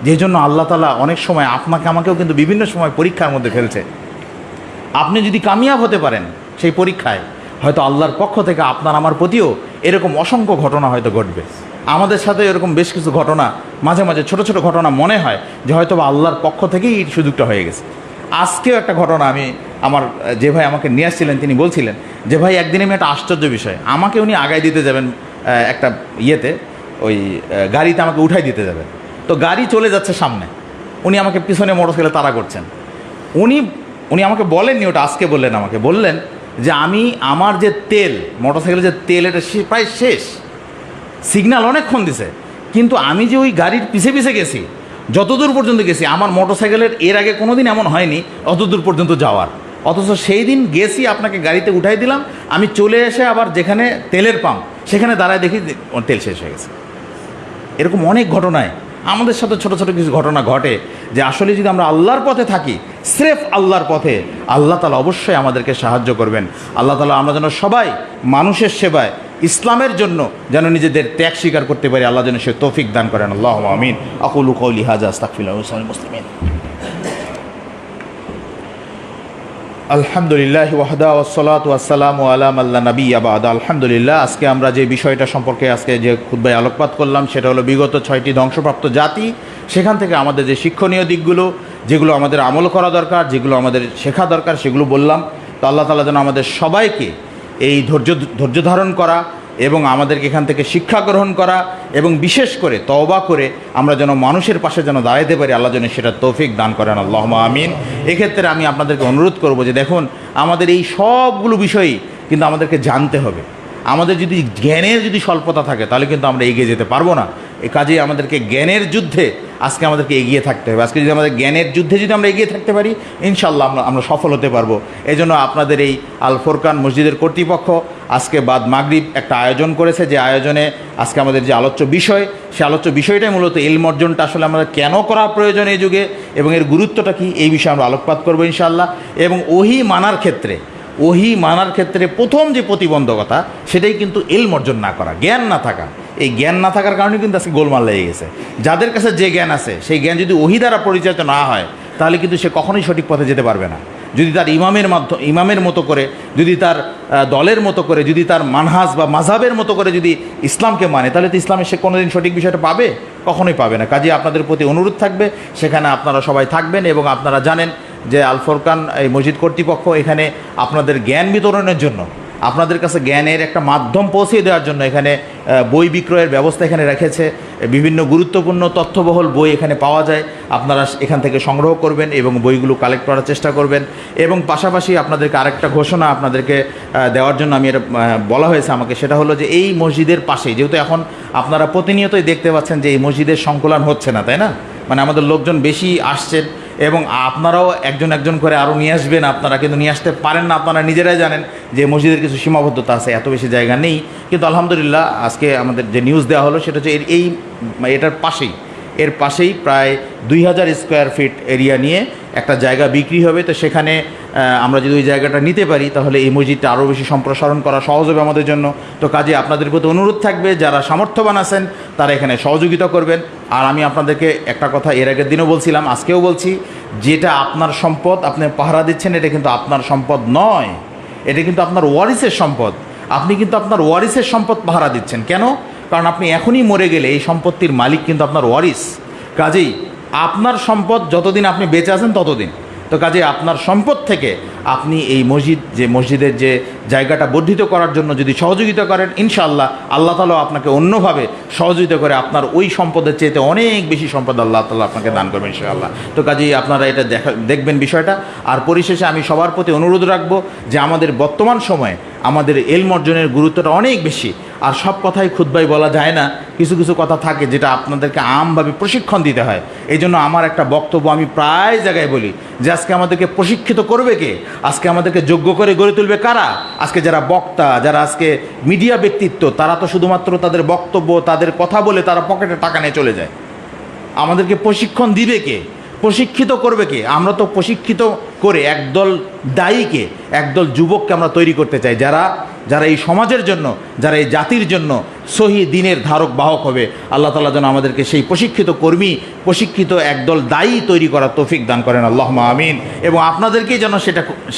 যে জন্য আল্লাহ তাআলা অনেক সময় আপনাকে আমাকেও কিন্তু বিভিন্ন সময় পরীক্ষার মধ্যে ফেলছে। আপনি যদি কামিয়াব হতে পারেন সেই পরীক্ষায়, হয়তো আল্লাহর পক্ষ থেকে আপনার আমার প্রতিও এরকম অসংখ্য ঘটনা হয়তো ঘটবে। আমাদের সাথে এরকম বেশ কিছু ঘটনা, মাঝে মাঝে ছোট ছোট ঘটনা মনে হয় যে হয়তো বা আল্লাহর পক্ষ থেকেই এই সুযোগটা হয়ে গেছে। আজকেও একটা ঘটনা, আমি আমার যে ভাই আমাকে নিয়ে আসছিলেন তিনি বলছিলেন যে ভাই একদিন আমি একটা আশ্চর্য বিষয়, আমাকে উনি আগায় দিতে যাবেন একটা ইয়েতে, ওই গাড়িতে আমাকে উঠাই দিতে যাবেন। তো গাড়ি চলে যাচ্ছে সামনে, উনি আমাকে পিছনে মোটরসাইকেলে তাড়া করছেন। উনি আমাকে বলেননি ওটা, আজকে বললেন, আমাকে বললেন যে আমি আমার যে তেল, মোটরসাইকেলের যে তেল, এটা প্রায় শেষ, সিগন্যাল অনেকক্ষণ দিছে, কিন্তু আমি যে ওই গাড়ির পিছে পিছে গেছি, যতদূর পর্যন্ত গেছি, আমার মোটরসাইকেলের এর আগে কোনো দিন এমন হয়নি অতদূর পর্যন্ত যাওয়ার, অথচ সেই দিন গেছি, আপনাকে গাড়িতে উঠাই দিলাম, আমি চলে এসে আবার যেখানে তেলের পাম্প সেখানে দাঁড়ায় দেখি তেল শেষ হয়ে গেছে। এরকম অনেক ঘটনায় আমাদের সাথে ছোট ছোট কিছু ঘটনা ঘটে যে আসলে যদি আমরা আল্লাহর পথে থাকি, স্রেফ আল্লাহর পথে, আল্লাহ তাআলা অবশ্যই আমাদেরকে সাহায্য করবেন। আল্লাহ তাআলা আমরা যেন সবাই মানুষের সেবায়, ইসলামের জন্য যেন নিজেদের ত্যাগ স্বীকার করতে পারি, আল্লাহ যেন সে তৌফিক দান করেন। আল্লাহুম্মা আমিন। আকুলু কওলি হাযা আস্তাগফিরুল্লাহ ওয়া আস্তাগফিরুল মুসলিমিন। আলহামদুলিল্লাহ ওয়াহদা ওয়াসসালাতু ওয়াসসালামু আলা মান লা নাবিয়্যা বা'দা। আলহামদুলিল্লাহ, আজকে আমরা যে বিষয়টা সম্পর্কে আজকে যে খুতবায় আলোকপাত করলাম সেটা হলো বিগত 6টি ধ্বংসপ্রাপ্ত জাতি, সেখান থেকে আমাদের যে শিক্ষণীয় দিকগুলো, যেগুলো আমাদের আমল করা দরকার, যেগুলো আমাদের শেখা দরকার, সেগুলো বললাম। তো আল্লাহ তাআলা যেন আমাদের সবাইকে এই ধৈর্য ধারণ করা এবং আমাদেরকে এখান থেকে শিক্ষা গ্রহণ করা এবং বিশেষ করে তওবা করে আমরা যেন মানুষের পাশে যেন দাঁড়াতে পারি, আল্লাহ যেন সেটা তৌফিক দান করেন। আল্লাহুম্মা আমিন। এক্ষেত্রে আমি আপনাদেরকে অনুরোধ করব যে দেখুন, আমাদের এই সবগুলো বিষয়ই কিন্তু আমাদেরকে জানতে হবে। আমাদের যদি জ্ঞানের যদি স্বল্পতা থাকে তাহলে কিন্তু আমরা এগিয়ে যেতে পারবো না। এই কাজে আমাদেরকে জ্ঞানের যুদ্ধে আজকে আমাদেরকে এগিয়ে থাকতে হবে। আজকে যদি আমাদের জ্ঞানের যুদ্ধে যদি আমরা এগিয়ে থাকতে পারি, ইনশাআল্লাহ আমরা সফল হতে পারবো। এই জন্য আপনাদের এই আল ফুরকান মসজিদের কর্তৃপক্ষ আজকে বাদ মাগরিব একটা আয়োজন করেছে, যে আয়োজনে আজকে আমাদের যে আলোচ্য বিষয়, সে আলোচ্য বিষয়টাই মূলত ইলম অর্জনটা আসলে আমাদের কেন করা প্রয়োজন এই যুগে এবং এর গুরুত্বটা কী, এই বিষয়ে আমরা আলোকপাত করবো ইনশাআল্লাহ। এবং ওহী মানার ক্ষেত্রে প্রথম যে প্রতিবন্ধকতা সেটাই কিন্তু ইলম অর্জন না করা, জ্ঞান না থাকা। এই জ্ঞান না থাকার কারণে কিন্তু আজকে গোলমাল লেগে গেছে। যাদের কাছে যে জ্ঞান আছে সেই জ্ঞান যদি ওহী দ্বারা পরিচালিত না হয় তাহলে কিন্তু সে কখনোই সঠিক পথে যেতে পারবে না। যদি তার ইমামের মতো করে, যদি তার দলের মতো করে, যদি তার মানহাজ বা মাযহাবের মতো করে যদি ইসলামকে মানে, তাহলে তো ইসলামের সে কোনোদিন সঠিক বিষয়টা পাবে? কখনোই পাবে না। কাজে আপনাদের প্রতি অনুরোধ থাকবে, সেখানে আপনারা সবাই থাকবেন। এবং আপনারা জানেন যে আল ফুরকান এই মসজিদ কর্তৃপক্ষ এখানে আপনাদের জ্ঞান বিতরণের জন্য, আপনাদের কাছে জ্ঞানের একটা মাধ্যম পৌঁছে দেওয়ার জন্য এখানে বই বিক্রয়ের ব্যবস্থা এখানে রেখেছে। বিভিন্ন গুরুত্বপূর্ণ তথ্যবহুল বই এখানে পাওয়া যায়, আপনারা এখান থেকে সংগ্রহ করবেন এবং বইগুলো কালেক্ট করার চেষ্টা করবেন। এবং পাশাপাশি আপনাদেরকে আরেকটা ঘোষণা আপনাদেরকে দেওয়ার জন্য আমি এটা বলা হয়েছে আমাকে, সেটা হলো যে এই মসজিদের পাশেই, যেহেতু এখন আপনারা প্রতিনিয়তই দেখতে পাচ্ছেন যে এই মসজিদের সংকুলান হচ্ছে না, তাই না? মানে আমাদের লোকজন বেশি আসছেন এবং আপনারাও একজন করে আরও নিয়ে আসবেন। আপনারা কিন্তু নিয়ে আসতে পারেন না, আপনারা নিজেরাই জানেন যে মসজিদের কিছু সীমাবদ্ধতা আছে, এত বেশি জায়গা নেই। কিন্তু আলহামদুলিল্লাহ আজকে আমাদের যে নিউজ দেওয়া হলো সেটা হচ্ছে এর পাশেই প্রায় 2000 স্কোয়ার ফিট এরিয়া নিয়ে একটা জায়গা বিক্রি হবে। তো সেখানে আমরা যদি ওই জায়গাটা নিতে পারি তাহলে এই মসজিদটা আরও বেশি সম্প্রসারণ করা সহজ হবে আমাদের জন্য। তো কাজে আপনাদের প্রতি অনুরোধ থাকবে, যারা সামর্থ্যবান আছেন তারা এখানে সহযোগিতা করবেন। আর আমি আপনাদেরকে একটা কথা এর আগের দিনও বলছিলাম, আজকেও বলছি, যেটা আপনার সম্পদ আপনি পাহারা দিচ্ছেন, এটা কিন্তু আপনার সম্পদ নয়, এটা কিন্তু আপনার ওয়ারিসের সম্পদ। আপনি কিন্তু আপনার ওয়ারিসের সম্পদ পাহারা দিচ্ছেন। কেন? কারণ আপনি এখনই মরে গেলে এই সম্পত্তির মালিক কিন্তু আপনার ওয়ারিস। কাজেই আপনার সম্পদ যতদিন আপনি বেঁচে আছেন ততদিন। তো কাজেই আপনার সম্পদ থেকে আপনি এই মসজিদের যে জায়গাটা বর্ধিত করার জন্য যদি সহযোগিতা করেন, ইনশাআল্লাহ আল্লাহ তাআলা আপনাকে অন্যভাবে সহযোগিতা করে আপনার ওই সম্পদের চেয়ে অনেক বেশি সম্পদ আল্লাহ তাআলা আপনাকে দান করবেন ইনশাআল্লাহ। তো কাজেই আপনারা এটা দেখবেন বিষয়টা। আর পরিশেষে আমি সবার প্রতি অনুরোধ রাখবো যে আমাদের বর্তমান সময়ে আমাদের ইলম অর্জনের গুরুত্বটা অনেক বেশি। আর সব কথাই খুতবায় বলা যায় না, কিছু কিছু কথা থাকে যেটা আপনাদেরকে আমভাবে প্রশিক্ষণ দিতে হয়। এই জন্য আমার একটা বক্তব্য আমি প্রায় জায়গায় বলি যে আজকে আমাদেরকে প্রশিক্ষিত করবে কে? আজকে আমাদেরকে যোগ্য করে গড়ে তুলবে কারা? আজকে যারা বক্তা, যারা আজকে মিডিয়া ব্যক্তিত্ব, তারা তো শুধুমাত্র তাদের বক্তব্য, তাদের কথা বলে তারা পকেটে টাকা নিয়ে চলে যায়। আমাদেরকে প্রশিক্ষণ দিবে কে? প্রশিক্ষিত করবে কে? আমরা তো প্রশিক্ষিত করে একদল দায়ীকে, একদল যুবককে আমরা তৈরি করতে চাই, যারা এই সমাজের জন্য, যারা এই জাতির জন্য সহি দ্বীনের ধারক বাহক হবে। আল্লাহ তাআলা যেন আমাদেরকে সেই প্রশিক্ষিত কর্মী, প্রশিক্ষিত একদল দায়ী তৈরি করার তৌফিক দান করেন, আল্লাহুম্মা আমিন। এবং আপনাদেরকেই যেন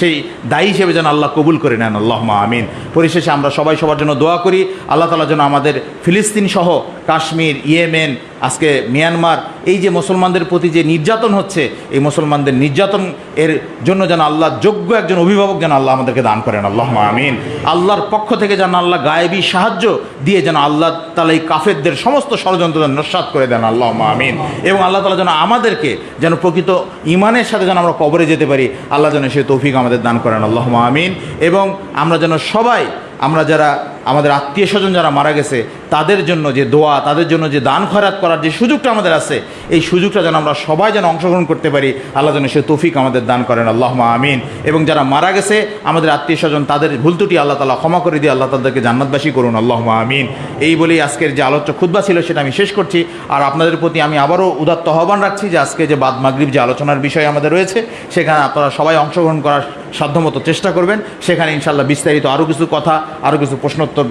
সেই দায়ী হিসেবে যেন আল্লাহ কবুল করে নেন, আল্লাহুম্মা আমিন। পরিশেষে আমরা সবাই সবার জন্য দোয়া করি, আল্লাহ তাআলা যেন আমাদের ফিলিস্তিন সহ কাশ্মীর, ইয়েমেন, আজকে মিয়ানমার, এই যে মুসলমানদের প্রতি যে নির্যাতন হচ্ছে, এই মুসলমানদের নির্যাতন এর জন্য যেন আল্লাহ যোগ্য একজন অভিভাবক যেন আল্লাহ আমাদেরকে দান করেন, আল্লাহুম্মা আমিন। আল্লাহর পক্ষ থেকে যেন আল্লাহ গায়েবী সাহায্য দিয়ে যেন আল্লাহ তাআলা এই কাফেরদের সমস্ত ষড়যন্ত্র নস্যাৎ করে দেন, আল্লাহুম্মা আমিন। এবং আল্লাহ তাআলা যেন আমাদেরকে যেন প্রকৃত ঈমানের সাথে যেন আমরা কবরে যেতে পারি, আল্লাহ যেন সেই তৌফিক আমাদের দান করেন, আল্লাহুম্মা আমিন। এবং আমরা যেন সবাই, আমরা যারা আমাদের আত্মীয় স্বজন যারা মারা গেছে তাদের জন্য যে দোয়া, তাদের জন্য যে দান খয়রাত করার যে সুযোগটা আমাদের আছে, এই সুযোগটা যেন আমরা সবাই যেন অংশগ্রহণ করতে পারি। আল্লাহ যেন সে তৌফিক আমাদের দান করেন, আল্লাহুম্মা আমিন। এবং যারা মারা গেছে আমাদের আত্মীয় স্বজন, তাদের ভুল ত্রুটি আল্লাহ তাআলা ক্ষমা করে দিয়ে আল্লাহ তাদেরকে জান্নাতবাসী করুন, আল্লাহুম্মা আমিন। এই বলেই আজকের যে আলোচ্য খুতবা ছিল সেটা আমি শেষ করছি। আর আপনাদের প্রতি আমি আবারও উদাত্ত আহ্বান রাখছি যে আজকে যে বাদ মাগরিব যে আলোচনার বিষয় আমাদের রয়েছে, সেখানে আপনারা সবাই অংশগ্রহণ করার সাধ্যমতো চেষ্টা করবেন। সেখানে ইনশাআল্লাহ বিস্তারিত আরও কিছু কথা, আরও কিছু প্রশ্নোত্তর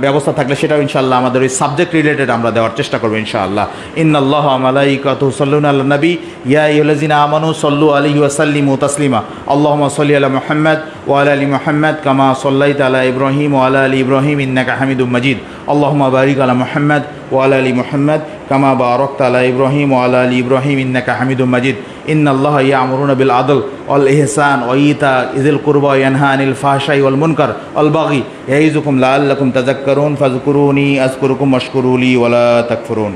ব্যবস্থা থাকলে সেটাও ইনশাআল্লাহ আমাদের ওই সাবজেক্ট রিলেটেড আমরা দেওয়ার চেষ্টা করবো ইনশাআল্লাহ। ইন্নাল্লাহ ওয়া মালাইকাতুহু ইউসাল্লুনা আলান নবী ইয়া আইয়ুহাল্লাযিনা আমানু সাল্লু আলাইহি ওয়া সাল্লিমু তাসলিমা। আল্লাহুম্মা সাল্লি আলা মুহাম্মাদ ওয়া আলা আলি মুহাম্মাদ কামা সাল্লাইতা আলা ইব্রাহিম ওয়া আলা আলি ইব্রাহিম ইন্নাকা হামিদুম মাজিদ। আল্লাহুম্মা বারিক আলা মুহাম্মাদ ওয়া আলা আলি মুহাম্মাদ কামা বারাকতা আলা ইব্রাহিম ওয়া আলা আলি ইব্রাহিম ইন্নাকা হামিদুম মাজিদ। ইন্নাল্লাহা ইয়া'মুরুনা বিল আদল ওয়াল ইহসান ওয়া ইতা'যিল কুরবা ওয়া ইয়ানহা আনিল ফাহশাই ওয়াল মুনকার ওয়াল বাগি ইয়াইযুকুম লাআল্লাকুম তাযাক্কারুন ফাযকুরুনি আযকুরুকুম ওয়াশকুরু লি ওয়া লা তাকফুরুন।